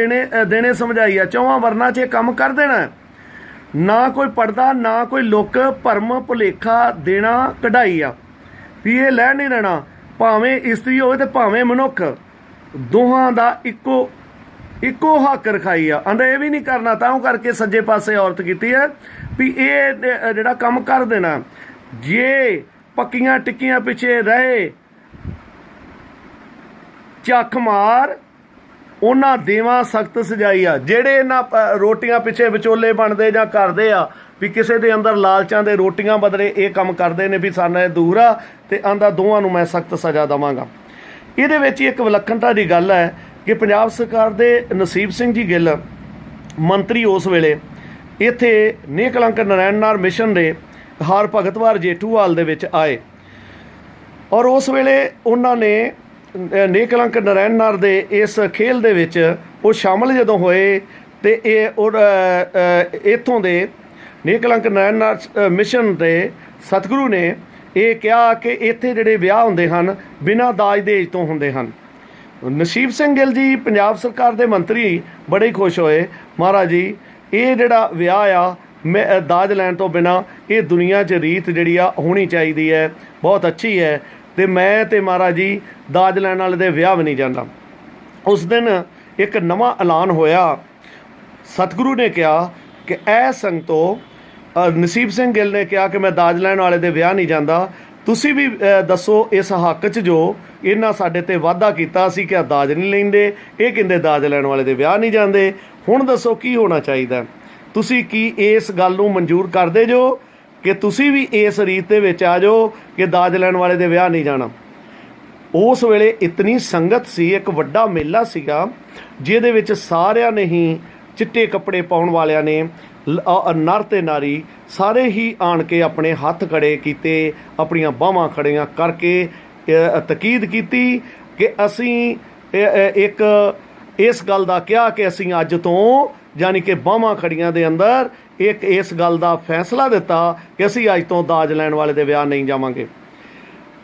ਦੇਣੇ ਸਮਝਾਈਆ, ਚੌਹਾਂ ਵਰਨਾਂ 'ਚ ਇਹ ਕੰਮ ਕਰ ਦੇਣਾ। ਨਾ ਕੋਈ ਪੜਦਾ ਨਾ ਕੋਈ ਲੁੱਕ, ਭਰਮ ਭੁਲੇਖਾ ਦੇਣਾ ਕਢਾਈ ਆ। ਵੀ ਇਹ ਲੈ ਨਹੀਂ ਰਹਿਣਾ, ਭਾਵੇਂ ਇਸਤਰੀ ਹੋਵੇ ਤੇ ਭਾਵੇਂ ਮਨੁੱਖ, ਦੋਹਾਂ ਦਾ ਇੱਕੋ ਹੱਕ ਰਖਾਈ ਆ। ਆਂਦਾ ਇਹ ਵੀ ਨਹੀਂ ਕਰਨਾ, ਤਾਂ ਉਹ ਕਰਕੇ ਸੱਜੇ ਪਾਸੇ ਔਰਤ ਕੀਤੀ ਹੈ ਵੀ ਇਹ ਜਿਹੜਾ ਕੰਮ ਕਰ ਦੇਣਾ। ਜੇ ਪੱਕੀਆਂ ਟਿੱਕੀਆਂ ਪਿੱਛੇ ਰਹੇ ਝੱਖ ਮਾਰ, ਉਹਨਾਂ ਦੇਵਾਂ ਸਖਤ ਸਜਾਈ ਆ। ਜਿਹੜੇ ਇਹਨਾਂ ਰੋਟੀਆਂ ਪਿੱਛੇ ਵਿਚੋਲੇ ਬਣਦੇ ਜਾਂ ਕਰਦੇ ਆ, ਵੀ ਕਿਸੇ ਦੇ ਅੰਦਰ ਲਾਲਚਾਂ ਦੇ ਰੋਟੀਆਂ ਬਦਲੇ ਇਹ ਕੰਮ ਕਰਦੇ ਨੇ ਵੀ ਸਾਨੂੰ ਦੂਰ ਆ, ਤੇ ਆਂਦਾ ਦੋਵਾਂ ਨੂੰ ਮੈਂ ਸਖਤ ਸਜ਼ਾ ਦੇਵਾਂਗਾ। ਇਹਦੇ ਵਿੱਚ ਇੱਕ ਵਿਲੱਖਣਤਾ ਦੀ ਗੱਲ ਹੈ ਕਿ ਪੰਜਾਬ ਸਰਕਾਰ ਦੇ ਨਸੀਬ ਸਿੰਘ ਜੀ ਗਿੱਲ ਮੰਤਰੀ ਉਸ ਵੇਲੇ ਇੱਥੇ ਨੇਕ ਕਲੰਕ ਨਾਰਾਇਣ ਨਾਰ ਮਿਸ਼ਨ ਦੇ ਹਰ ਭਗਤਵਾਰ ਜੇਠੂਵਾਲ ਦੇ ਵਿੱਚ ਆਏ, ਔਰ ਉਸ ਵੇਲੇ ਉਹਨਾਂ ਨੇ ਨੇਕ ਕਲੰਕ ਨਾਰਾਇਣ ਨਾਰ ਦੇ ਇਸ ਖੇਲ ਦੇ ਵਿੱਚ ਉਹ ਸ਼ਾਮਲ ਜਦੋਂ ਹੋਏ ਤੇ ਇਹ ਇੱਥੋਂ ਦੇ ਨੇਕ ਕਲੰਕ ਨਾਰਾਇਣ ਨਾਰ ਮਿਸ਼ਨ ਦੇ ਸਤਿਗੁਰੂ ਨੇ ਇਹ ਕਿਹਾ ਕਿ ਇੱਥੇ ਜਿਹੜੇ ਵਿਆਹ ਹੁੰਦੇ ਹਨ ਬਿਨਾਂ ਦਾਜ ਦੇਜ ਤੋਂ ਹੁੰਦੇ ਹਨ। ਨਸੀਬ ਸਿੰਘ ਗਿੱਲ ਜੀ ਪੰਜਾਬ ਸਰਕਾਰ ਦੇ ਮੰਤਰੀ ਬੜੇ ਹੀ ਖੁਸ਼ ਹੋਏ, ਮਹਾਰਾਜ ਜੀ ਇਹ ਜਿਹੜਾ ਵਿਆਹ ਆ ਮੈਂ ਦਾਜ ਲੈਣ ਤੋਂ ਬਿਨਾਂ ਇਹ ਦੁਨੀਆ 'ਚ ਰੀਤ ਜਿਹੜੀ ਆ ਹੋਣੀ ਚਾਹੀਦੀ ਹੈ, ਬਹੁਤ ਅੱਛੀ ਹੈ, ਤੇ ਮੈਂ ਤੇ ਮਹਾਰਾਜ ਜੀ ਦਾਜ ਲੈਣ ਵਾਲੇ ਦੇ ਵਿਆਹ ਵੀ ਨਹੀਂ ਜਾਂਦਾ। ਉਸ ਦਿਨ ਇੱਕ ਨਵਾਂ ਐਲਾਨ ਹੋਇਆ, ਸਤਿਗੁਰੂ ਨੇ ਕਿਹਾ ਕਿ ਇਹ ਸੰਗਤੋ, ਨਸੀਬ ਸਿੰਘ ਗਿੱਲ ਨੇ ਕਿਹਾ ਕਿ ਮੈਂ ਦਾਜ ਲੈਣ ਵਾਲੇ ਦੇ ਵਿਆਹ ਨਹੀਂ ਜਾਂਦਾ, ਤੁਸੀਂ ਵੀ ਦੱਸੋ ਇਸ ਹੱਕ 'ਚ ਜੋ ਇਹਨਾਂ ਸਾਡੇ ਤੇ ਵਾਅਦਾ ਕੀਤਾ ਸੀ ਕਿ ਦਾਜ ਨਹੀਂ ਲੈਂਦੇ, ਇਹ ਕਹਿੰਦੇ ਦਾਜ ਲੈਣ ਵਾਲੇ ਦੇ ਵਿਆਹ ਨਹੀਂ ਜਾਂਦੇ। ਹੁਣ ਦੱਸੋ ਕੀ ਹੋਣਾ ਚਾਹੀਦਾ? ਤੁਸੀਂ ਕੀ ਇਸ ਗੱਲ ਨੂੰ ਮਨਜ਼ੂਰ ਕਰਦੇ ਜੋ ਕਿ ਤੁਸੀਂ ਵੀ ਇਸ ਰੀਤ ਦੇ ਵਿੱਚ ਆ ਜਾਓ ਕਿ ਦਾਜ ਲੈਣ ਵਾਲੇ ਦੇ ਵਿਆਹ ਨਹੀਂ ਜਾਣਾ? ਉਸ ਵੇਲੇ ਇਤਨੀ ਸੰਗਤ ਸੀ, ਇੱਕ ਵੱਡਾ ਮੇਲਾ ਸੀਗਾ ਜਿਹਦੇ ਵਿੱਚ ਸਾਰਿਆਂ ਨੇ ਹੀ ਚਿੱਟੇ ਕੱਪੜੇ ਪਾਉਣ ਵਾਲਿਆਂ ਨੇ, ਨਰ ਤੇ ਨਾਰੀ ਸਾਰੇ ਹੀ ਆਣ ਕੇ ਆਪਣੇ ਹੱਥ ਖੜੇ ਕੀਤੇ, ਆਪਣੀਆਂ ਬਾਹਾਂ ਖੜੀਆਂ ਕਰਕੇ ਤਕੀਦ ਕੀਤੀ ਕਿ ਅਸੀਂ ਇੱਕ ਇਸ ਗੱਲ ਦਾ ਕਿਹਾ ਕਿ ਅਸੀਂ ਅੱਜ ਤੋਂ ਯਾਨੀ ਕਿ ਬਾਹਾਂ ਖੜੀਆਂ ਦੇ ਅੰਦਰ ਇੱਕ ਇਸ ਗੱਲ ਦਾ ਫੈਸਲਾ ਦਿੱਤਾ ਕਿ ਅਸੀਂ ਅੱਜ ਤੋਂ ਦਾਜ ਲੈਣ ਵਾਲੇ ਦੇ ਵਿਆਹ ਨਹੀਂ ਜਾਵਾਂਗੇ।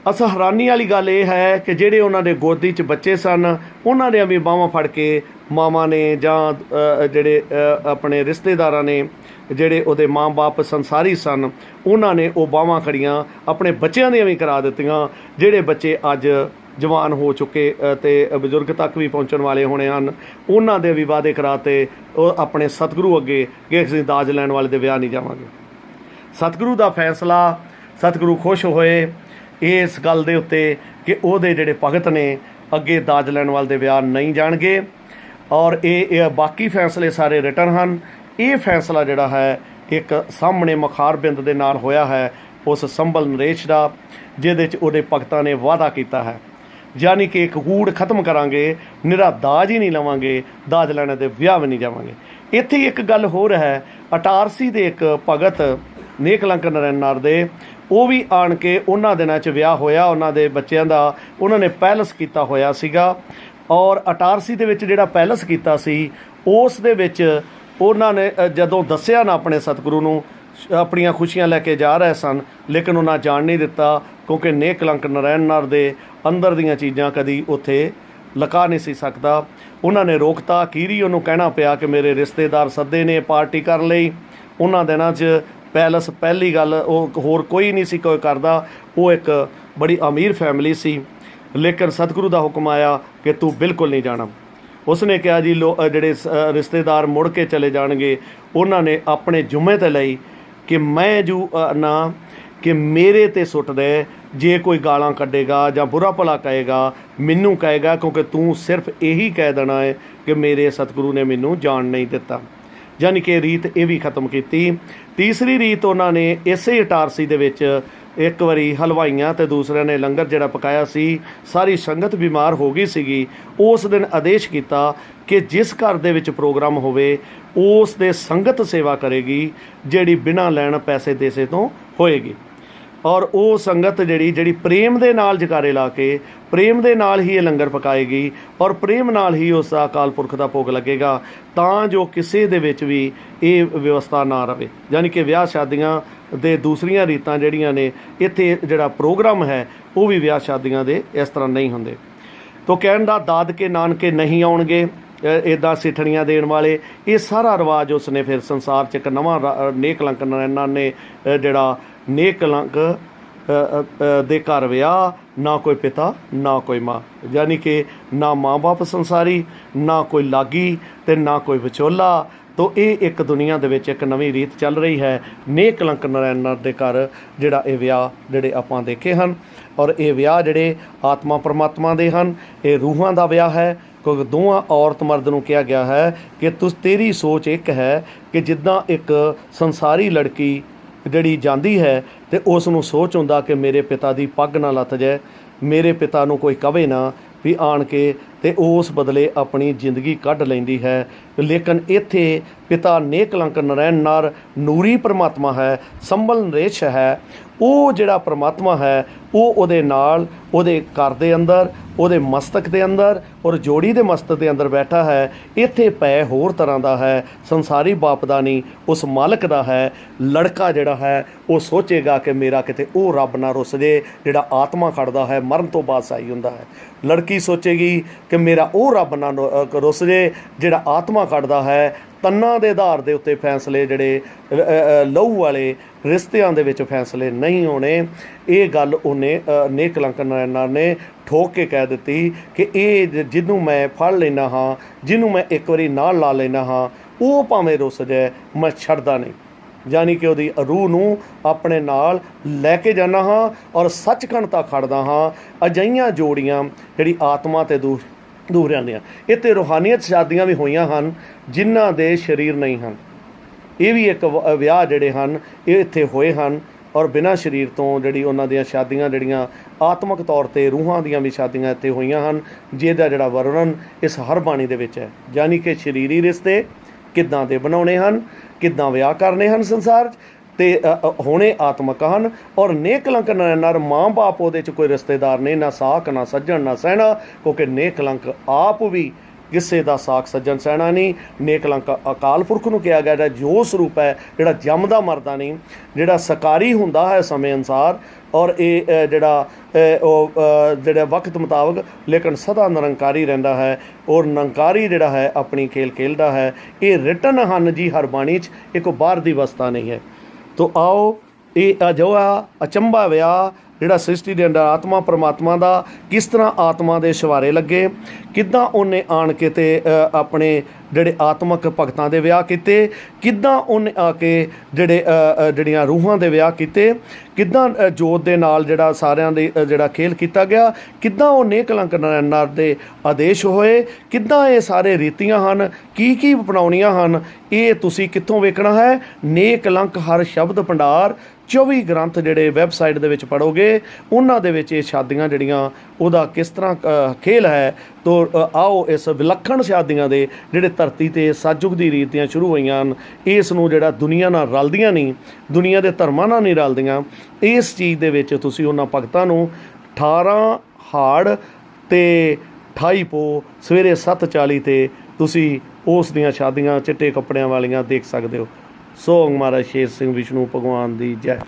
ਅਸਾਂ ਹੈਰਾਨੀ वाली गल ये है कि ਜਿਹੜੇ ਉਹਨਾਂ ਦੇ ਗੋਦੀ 'ਚ ਬੱਚੇ ਸਨ ਉਹਨਾਂ ਦੀਆਂ ਵੀ ਬਾਹਾਂ ਫੜ ਕੇ ਮਾਵਾਂ ਨੇ ਜਾਂ ਜਿਹੜੇ ਆਪਣੇ ਰਿਸ਼ਤੇਦਾਰਾਂ ਨੇ ਜਿਹੜੇ ਉਹਦੇ ਮਾਂ ਬਾਪ ਸੰਸਾਰੀ ਸਨ ਉਹਨਾਂ ਨੇ ਉਹ ਬਾਹਾਂ ਖੜੀਆਂ ਆਪਣੇ ਬੱਚਿਆਂ ਦੀਆਂ ਵੀ ਕਰਾ ਦਿੱਤੀਆਂ। ਜਿਹੜੇ ਬੱਚੇ ਅੱਜ ਜਵਾਨ ਹੋ ਚੁੱਕੇ ਅਤੇ ਬਜ਼ੁਰਗ ਤੱਕ ਵੀ ਪਹੁੰਚਣ ਵਾਲੇ ਹੋਣੇ ਹਨ ਉਹਨਾਂ ਦੇ ਵੀ ਵਾਅਦੇ ਕਰਾਤੇ ਉਹ ਆਪਣੇ ਸਤਿਗੁਰੂ ਅੱਗੇ ਕਿ ਅਸੀਂ ਦਾਜ ਲੈਣ ਵਾਲੇ ਦੇ ਵਿਆਹ ਨਹੀਂ ਜਾਵਾਂਗੇ। ਸਤਿਗੁਰੂ ਦਾ ਫੈਸਲਾ, ਸਤਿਗੁਰੂ ਖੁਸ਼ ਹੋਏ ਇਸ ਗੱਲ ਦੇ ਉੱਤੇ ਕਿ ਉਹਦੇ ਜਿਹੜੇ ਭਗਤ ਨੇ ਅੱਗੇ ਦਾਜ ਲੈਣ ਵਾਲੇ ਦੇ ਵਿਆਹ ਨਹੀਂ ਜਾਣਗੇ। ਔਰ ਇਹ ਬਾਕੀ ਫੈਸਲੇ ਸਾਰੇ ਰਿਟਨ ਹਨ। ਇਹ ਫੈਸਲਾ ਜਿਹੜਾ ਹੈ ਇੱਕ ਸਾਹਮਣੇ ਮਖਾਰ ਬਿੰਦ ਦੇ ਨਾਲ ਹੋਇਆ ਹੈ ਉਸ ਸੰਭਲ ਨਰੇਸ਼ ਦਾ, ਜਿਹਦੇ 'ਚ ਉਹਦੇ ਭਗਤਾਂ ਨੇ ਵਾਅਦਾ ਕੀਤਾ ਹੈ, ਯਾਨੀ ਕਿ ਇੱਕ ਕੂੜ ਖਤਮ ਕਰਾਂਗੇ, ਨਿਰਾ ਦਾਜ ਹੀ ਨਹੀਂ ਲਵਾਂਗੇ, ਦਾਜ ਲੈਣੇ ਦੇ ਵਿਆਹ ਵੀ ਨਹੀਂ ਜਾਵਾਂਗੇ। ਇੱਥੇ ਇੱਕ ਗੱਲ ਹੋਰ ਹੈ, ਅਟਾਰਸੀ ਦੇ ਇੱਕ ਭਗਤ ਨੇਕਲੰਕ ਨਰੈਣ ਨਾਰ ਦੇ, ਉਹ ਵੀ ਆਣ ਕੇ ਉਹਨਾਂ ਦਿਨਾਂ 'ਚ ਵਿਆਹ ਹੋਇਆ ਉਹਨਾਂ ਦੇ ਬੱਚਿਆਂ ਦਾ, ਉਹਨਾਂ ਨੇ ਪੈਲਸ ਕੀਤਾ ਹੋਇਆ ਸੀਗਾ। ਔਰ ਅਟਾਰਸੀ ਦੇ ਵਿੱਚ ਜਿਹੜਾ ਪੈਲਸ ਕੀਤਾ ਸੀ ਉਸ ਦੇ ਵਿੱਚ ਉਹਨਾਂ ਨੇ ਜਦੋਂ ਦੱਸਿਆ ਨਾ ਆਪਣੇ ਸਤਿਗੁਰੂ ਨੂੰ, ਆਪਣੀਆਂ ਖੁਸ਼ੀਆਂ ਲੈ ਕੇ ਜਾ ਰਹੇ ਸਨ, ਲੇਕਿਨ ਉਹਨਾਂ ਜਾਣ ਨਹੀਂ ਦਿੱਤਾ ਕਿਉਂਕਿ ਨੇਕਲੰਕ ਨਰੈਣ ਨਾਰ ਦੇ ਅੰਦਰ ਦੀਆਂ ਚੀਜ਼ਾਂ ਕਦੀ ਉੱਥੇ ਲੁਕਾ ਨਹੀਂ ਸੀ ਸਕਦਾ। ਉਹਨਾਂ ਨੇ ਰੋਕਤਾ, ਅਖੀਰੀ ਉਹਨੂੰ ਕਹਿਣਾ ਪਿਆ ਕਿ ਮੇਰੇ ਰਿਸ਼ਤੇਦਾਰ ਸੱਦੇ ਨੇ ਪਾਰਟੀ ਕਰਨ ਲਈ। ਉਹਨਾਂ ਦਿਨਾਂ 'ਚ ਪੈਲਸ ਪਹਿਲੀ ਗੱਲ ਉਹ ਹੋਰ ਕੋਈ ਨਹੀਂ ਸੀ ਕੋਈ ਕਰਦਾ, ਉਹ ਇੱਕ ਬੜੀ ਅਮੀਰ ਫੈਮਿਲੀ ਸੀ। ਲੇਕਿਨ ਸਤਿਗੁਰੂ ਦਾ ਹੁਕਮ ਆਇਆ ਕਿ ਤੂੰ ਬਿਲਕੁਲ ਨਹੀਂ ਜਾਣਾ। ਉਸਨੇ ਕਿਹਾ ਜੀ ਜਿਹੜੇ ਰਿਸ਼ਤੇਦਾਰ ਮੁੜ ਕੇ ਚਲੇ ਜਾਣਗੇ ਉਹਨਾਂ ਨੇ ਆਪਣੇ ਜ਼ਿੰਮੇ 'ਤੇ ਲਈ ਕਿ ਮੈਂ ਜੂ ਨਾ ਕਿ ਮੇਰੇ 'ਤੇ ਸੁੱਟ ਦੇ, ਜੇ ਕੋਈ ਗਾਲਾਂ ਕੱਢੇਗਾ ਜਾਂ ਬੁਰਾ ਭਲਾ ਕਹੇਗਾ ਮੈਨੂੰ ਕਹੇਗਾ, ਕਿਉਂਕਿ ਤੂੰ ਸਿਰਫ ਇਹੀ ਕਹਿ ਦੇਣਾ ਹੈ ਕਿ ਮੇਰੇ ਸਤਿਗੁਰੂ ਨੇ ਮੈਨੂੰ ਜਾਣ ਨਹੀਂ ਦਿੱਤਾ। ਯਾਨੀ ਕਿ ਰੀਤ ਇਹ ਵੀ ਖਤਮ ਕੀਤੀ। ਤੀਸਰੀ ਰੀਤ ਉਹਨਾਂ ਨੇ ਇਸੇ ਅਟਾਰਸੀ ਦੇ ਵਿੱਚ ਇੱਕ ਵਾਰੀ ਹਲਵਾਈਆਂ ਅਤੇ ਦੂਸਰਿਆਂ ਨੇ ਲੰਗਰ ਜਿਹੜਾ ਪਕਾਇਆ ਸੀ, ਸਾਰੀ ਸੰਗਤ ਬਿਮਾਰ ਹੋ ਗਈ ਸੀਗੀ। ਉਸ ਦਿਨ ਆਦੇਸ਼ ਕੀਤਾ ਕਿ ਜਿਸ ਘਰ ਦੇ ਵਿੱਚ ਪ੍ਰੋਗਰਾਮ ਹੋਵੇ ਉਸ ਦੇ ਸੰਗਤ ਸੇਵਾ ਕਰੇਗੀ ਜਿਹੜੀ ਬਿਨਾਂ ਲੈਣ ਪੈਸੇ ਦੇਸੇ ਤੋਂ ਹੋਏਗੀ। ਔਰ ਉਹ ਸੰਗਤ ਜਿਹੜੀ ਪ੍ਰੇਮ ਦੇ ਨਾਲ ਜਕਾਰੇ ਲਾ ਕੇ ਪ੍ਰੇਮ ਦੇ ਨਾਲ ਹੀ ਇਹ ਲੰਗਰ ਪਕਾਏਗੀ ਔਰ ਪ੍ਰੇਮ ਨਾਲ ਹੀ ਉਸ ਦਾ ਅਕਾਲ ਪੁਰਖ ਦਾ ਭੋਗ ਲੱਗੇਗਾ, ਤਾਂ ਜੋ ਕਿਸੇ ਦੇ ਵਿੱਚ ਵੀ ਇਹ ਵਿਵਸਥਾ ਨਾ ਰਹੇ। ਯਾਨੀ ਕਿ ਵਿਆਹ ਸ਼ਾਦੀਆਂ ਦੇ ਦੂਸਰੀਆਂ ਰੀਤਾਂ ਜਿਹੜੀਆਂ ਨੇ, ਇੱਥੇ ਜਿਹੜਾ ਪ੍ਰੋਗਰਾਮ ਹੈ ਉਹ ਵੀ ਵਿਆਹ ਸ਼ਾਦੀਆਂ ਦੇ ਇਸ ਤਰ੍ਹਾਂ ਨਹੀਂ ਹੁੰਦੇ। ਤੋ ਕਹਿਣ ਦਾ ਦਾਦਕੇ ਨਾਨਕੇ ਨਹੀਂ ਆਉਣਗੇ ਇੱਦਾਂ ਸਿੱਠਣੀਆਂ ਦੇਣ ਵਾਲੇ, ਇਹ ਸਾਰਾ ਰਿਵਾਜ ਉਸਨੇ ਫਿਰ ਸੰਸਾਰ 'ਚ ਇੱਕ ਨਵਾਂ ਨੇਕਲੰਕ ਨਰੈਣ ਨੇ ਜਿਹੜਾ ਨੇਕਲੰਕ ਦੇ ਘਰ ਵਿਆਹ, ਨਾ ਕੋਈ ਪਿਤਾ ਨਾ ਕੋਈ ਮਾਂ, ਯਾਨੀ ਕਿ ਨਾ ਮਾਂ ਬਾਪ ਸੰਸਾਰੀ, ਨਾ ਕੋਈ ਲਾਗੀ ਅਤੇ ਨਾ ਕੋਈ ਵਿਚੋਲਾ। ਤੋ ਇਹ ਇੱਕ ਦੁਨੀਆ ਦੇ ਵਿੱਚ ਇੱਕ ਨਵੀਂ ਰੀਤ ਚੱਲ ਰਹੀ ਹੈ। ਨੇਕਲੰਕ ਨਰੈਣ ਨਾਰ ਦੇ ਘਰ ਜਿਹੜਾ ਇਹ ਵਿਆਹ ਜਿਹੜੇ ਆਪਾਂ ਦੇਖੇ ਹਨ, ਔਰ ਇਹ ਵਿਆਹ ਜਿਹੜੇ ਆਤਮਾ ਪਰਮਾਤਮਾ ਦੇ ਹਨ, ਇਹ ਰੂਹਾਂ ਦਾ ਵਿਆਹ ਹੈ। ਕਿਉਂਕਿ ਦੋਵਾਂ ਔਰਤ ਮਰਦ ਨੂੰ ਕਿਹਾ ਗਿਆ ਹੈ ਕਿ ਤੇਰੀ ਸੋਚ ਇੱਕ ਹੈ ਕਿ ਜਿੱਦਾਂ ਇੱਕ ਸੰਸਾਰੀ ਲੜਕੀ ਜਿਹੜੀ ਜਾਂਦੀ ਹੈ ਅਤੇ ਉਸ ਨੂੰ ਸੋਚ ਹੁੰਦਾ ਕਿ ਮੇਰੇ ਪਿਤਾ ਦੀ ਪੱਗ ਨਾ ਲੱਥ ਜਾਏ, ਮੇਰੇ ਪਿਤਾ ਨੂੰ ਕੋਈ ਕਵੇ ਨਾ ਵੀ ਆਣ ਕੇ, ਅਤੇ ਉਸ ਬਦਲੇ ਆਪਣੀ ਜ਼ਿੰਦਗੀ ਕੱਢ ਲੈਂਦੀ ਹੈ। ਲੇਕਿਨ ਇੱਥੇ ਪਿਤਾ ਨੇਕਲੰਕ ਨਰੈਣ ਨਾਰ ਨੂਰੀ ਪਰਮਾਤਮਾ ਹੈ, ਸੰਭਲ ਨਰੇਸ਼ ਹੈ। ਉਹ ਜਿਹੜਾ ਪਰਮਾਤਮਾ ਹੈ ਉਹ ਉਹਦੇ ਨਾਲ ਉਹਦੇ ਘਰ ਦੇ ਅੰਦਰ, ਉਹਦੇ ਮਸਤਕ ਦੇ ਅੰਦਰ ਔਰ ਜੋੜੀ ਦੇ ਮਸਤਕ ਦੇ ਅੰਦਰ ਬੈਠਾ ਹੈ। ਇੱਥੇ ਪੈ ਹੋਰ ਤਰ੍ਹਾਂ ਦਾ ਹੈ, ਸੰਸਾਰੀ ਬਾਪ ਦਾ ਨਹੀਂ, ਉਸ ਮਾਲਕ ਦਾ ਹੈ। ਲੜਕਾ ਜਿਹੜਾ ਹੈ ਉਹ ਸੋਚੇਗਾ ਕਿ ਮੇਰਾ ਕਿਤੇ ਉਹ ਰੱਬ ਨਾ ਰੁੱਸ ਜੇ ਜਿਹੜਾ ਆਤਮਾ ਖੜਦਾ ਹੈ, ਮਰਨ ਤੋਂ ਬਾਅਦ ਸਾਈ ਹੁੰਦਾ ਹੈ। ਲੜਕੀ ਸੋਚੇਗੀ ਕਿ ਮੇਰਾ ਉਹ ਰੱਬ ਨਾ ਰੁੱਸ ਜੇ ਜਿਹੜਾ ਆਤਮਾ ਕੱਢਦਾ ਹੈ। ਤੰਨਾਂ ਦੇ ਆਧਾਰ ਦੇ ਉੱਤੇ ਫੈਸਲੇ ਜਿਹੜੇ ਲਹੂ ਵਾਲੇ ਰਿਸ਼ਤਿਆਂ ਦੇ ਵਿੱਚ ਫੈਸਲੇ ਨਹੀਂ ਹੋਣੇ। ਇਹ ਗੱਲ ਉਹਨੇ ਨੇਕਲੰਕ ਨਰੈਣ ਨਾਰ ਨੇ ਠੋਕ ਕੇ ਕਹਿ ਦਿੱਤੀ ਕਿ ਇਹ ਜਿਹਨੂੰ ਮੈਂ ਫੜ ਲੈਂਦਾ ਹਾਂ, ਜਿਹਨੂੰ ਮੈਂ ਇੱਕ ਵਾਰੀ ਨਾਲ ਲਾ ਲੈਂਦਾ ਹਾਂ, ਉਹ ਭਾਵੇਂ ਰੁੱਸ ਜਾਏ ਮੈਂ ਛੱਡਦਾ ਨਹੀਂ। ਯਾਨੀ ਕਿ ਉਹਦੀ ਰੂਹ ਨੂੰ ਆਪਣੇ ਨਾਲ ਲੈ ਕੇ ਜਾਂਦਾ ਹਾਂ ਔਰ ਸੱਚਖੰਡ ਤੱਕ ਖੜਦਾ ਹਾਂ। ਅਜਿਹੀਆਂ ਜੋੜੀਆਂ ਜਿਹੜੀ ਆਤਮਾ ਅਤੇ ਦੂਰ ਜਾਂਦੀਆਂ। ਇੱਥੇ ਰੂਹਾਨੀਅਤ ਸ਼ਾਦੀਆਂ ਵੀ ਹੋਈਆਂ ਹਨ ਜਿਨ੍ਹਾਂ ਦੇ ਸਰੀਰ ਨਹੀਂ ਹਨ। ਇਹ ਵੀ ਇੱਕ ਵਿਆਹ ਜਿਹੜੇ ਹਨ ਇਹ ਇੱਥੇ ਹੋਏ ਹਨ ਔਰ ਬਿਨਾਂ ਸਰੀਰ ਤੋਂ ਜਿਹੜੀ ਉਹਨਾਂ ਦੀਆਂ ਸ਼ਾਦੀਆਂ ਜਿਹੜੀਆਂ ਆਤਮਿਕ ਤੌਰ 'ਤੇ ਰੂਹਾਂ ਦੀਆਂ ਵੀ ਸ਼ਾਦੀਆਂ ਇੱਥੇ ਹੋਈਆਂ ਹਨ, ਜਿਹਦਾ ਜਿਹੜਾ ਵਰਣਨ ਇਸ ਹਰ ਬਾਣੀ ਦੇ ਵਿੱਚ ਹੈ। ਯਾਨੀ ਕਿ ਸਰੀਰੀ ਰਿਸ਼ਤੇ ਕਿੱਦਾਂ ਦੇ ਬਣਾਉਣੇ ਹਨ, ਕਿੱਦਾਂ ਵਿਆਹ ਕਰਨੇ ਹਨ ਸੰਸਾਰ 'ਚ, ਅਤੇ ਹੋਣੇ ਆਤਮਿਕ ਹਨ। ਔਰ ਨੇਕਲੰਕ ਨਰੈਣ ਨਾਰ ਮਾਂ ਬਾਪ ਉਹਦੇ 'ਚ ਕੋਈ ਰਿਸ਼ਤੇਦਾਰ ਨਹੀਂ, ਨਾ ਸਾਕ ਨਾ ਸੱਜਣ ਨਾ ਸਹਿਣਾ, ਕਿਉਂਕਿ ਨੇਕਲੰਕ ਆਪ ਵੀ ਕਿਸੇ ਦਾ ਸਾਕ ਸੱਜਣ ਸਹਿਣਾ ਨਹੀਂ। ਨੇਕ ਕਲੰਕ ਅਕਾਲ ਪੁਰਖ ਨੂੰ ਕਿਹਾ ਗਿਆ, ਜਿਹੜਾ ਜੋ ਸਰੂਪ ਹੈ, ਜਿਹੜਾ ਜੰਮਦਾ ਮਰਦਾ ਨਹੀਂ, ਜਿਹੜਾ ਸਕਾਰੀ ਹੁੰਦਾ ਹੈ ਸਮੇਂ ਅਨੁਸਾਰ, ਔਰ ਇਹ ਜਿਹੜਾ ਵਕਤ ਮੁਤਾਬਕ ਲੇਕਿਨ ਸਦਾ ਨਿਰੰਕਾਰੀ ਰਹਿੰਦਾ ਹੈ, ਔਰ ਨਿਰੰਕਾਰੀ ਜਿਹੜਾ ਹੈ ਆਪਣੀ ਖੇਲ ਖੇਲਦਾ ਹੈ। ਇਹ ਰਿਟਨ ਹਨ ਜੀ ਹਰ ਬਾਣੀ 'ਚ, ਇਹ ਕੋਈ ਬਾਹਰ ਦੀ ਅਵਸਥਾ ਨਹੀਂ ਹੈ। ਤੋ ਆਓ ਇਹ ਅਜਿਹਾ ਅਚੰਭਾ ਵਿਆਹ ਜਿਹੜਾ ਸ੍ਰਿਸ਼ਟੀ ਦੇ ਅੰਦਰ ਆਤਮਾ ਪਰਮਾਤਮਾ ਦਾ ਕਿਸ ਤਰ੍ਹਾਂ ਆਤਮਾ ਦੇ ਸ਼ਵਾਰੇ ਲੱਗੇ, ਕਿੱਦਾਂ ਉਹਨੇ ਆਣ ਕੇ ਤੇ ਆਪਣੇ ਜਿਹੜੇ ਆਤਮਕ ਭਗਤਾਂ ਦੇ ਵਿਆਹ ਕੀਤੇ, ਕਿੱਦਾਂ ਉਹਨੇ ਆ ਕੇ ਜਿਹੜੀਆਂ ਰੂਹਾਂ ਦੇ ਵਿਆਹ ਕੀਤੇ, ਕਿੱਦਾਂ ਜੋਤ ਦੇ ਨਾਲ ਜਿਹੜਾ ਸਾਰਿਆਂ ਦੇ ਜਿਹੜਾ ਖੇਲ ਕੀਤਾ ਗਿਆ, ਕਿੱਦਾਂ ਉਹ ਨੇਕ ਕਲੰਕ ਨਰ ਦੇ ਆਦੇਸ਼ ਹੋਏ, ਕਿੱਦਾਂ ਇਹ ਸਾਰੇ ਰੀਤੀਆਂ ਹਨ, ਕੀ ਅਪਣਾਉਣੀਆਂ ਹਨ, ਇਹ ਤੁਸੀਂ ਕਿੱਥੋਂ ਵੇਖਣਾ ਹੈ। ਨੇਕ ਕਲੰਕ ਹਰ ਸ਼ਬਦ ਭੰਡਾਰ 24 ਗ੍ਰੰਥ ਜਿਹੜੇ ਵੈਬਸਾਈਟ ਦੇ ਵਿੱਚ ਪੜ੍ਹੋਗੇ, ਉਹਨਾਂ ਦੇ ਵਿੱਚ ਇਹ ਸ਼ਾਦੀਆਂ ਜਿਹੜੀਆਂ ਉਹਦਾ ਕਿਸ ਤਰ੍ਹਾਂ ਖੇਲ ਹੈ। ਤੋ ਆਓ ਇਸ ਵਿਲੱਖਣ ਸ਼ਾਦੀਆਂ ਦੇ ਜਿਹੜੇ ਧਰਤੀ 'ਤੇ ਸਤਿਯੁਗ ਦੀ ਰੀਤੀਆਂ ਸ਼ੁਰੂ ਹੋਈਆਂ ਹਨ, ਇਸ ਨੂੰ ਜਿਹੜਾ ਦੁਨੀਆ ਨਾਲ ਰਲਦੀਆਂ ਨਹੀਂ, ਦੁਨੀਆ ਦੇ ਧਰਮਾਂ ਨਾਲ ਨਹੀਂ ਰਲਦੀਆਂ, ਇਸ ਚੀਜ਼ ਦੇ ਵਿੱਚ ਤੁਸੀਂ ਉਹਨਾਂ ਭਗਤਾਂ ਨੂੰ 18 ਹਾੜ ਅਤੇ 28 ਪੋ ਸਵੇਰੇ 7:40 'ਤੇ ਤੁਸੀਂ ਉਸ ਦੀਆਂ ਸ਼ਾਦੀਆਂ ਚਿੱਟੇ ਕੱਪੜਿਆਂ ਵਾਲੀਆਂ ਦੇਖ ਸਕਦੇ ਹੋ। ਸੋ ਮਹਾਰਾਜ ਸ਼ੇਰ ਸਿੰਘ ਵਿਸ਼ਨੂੰ ਭਗਵਾਨ ਦੀ ਜੈ।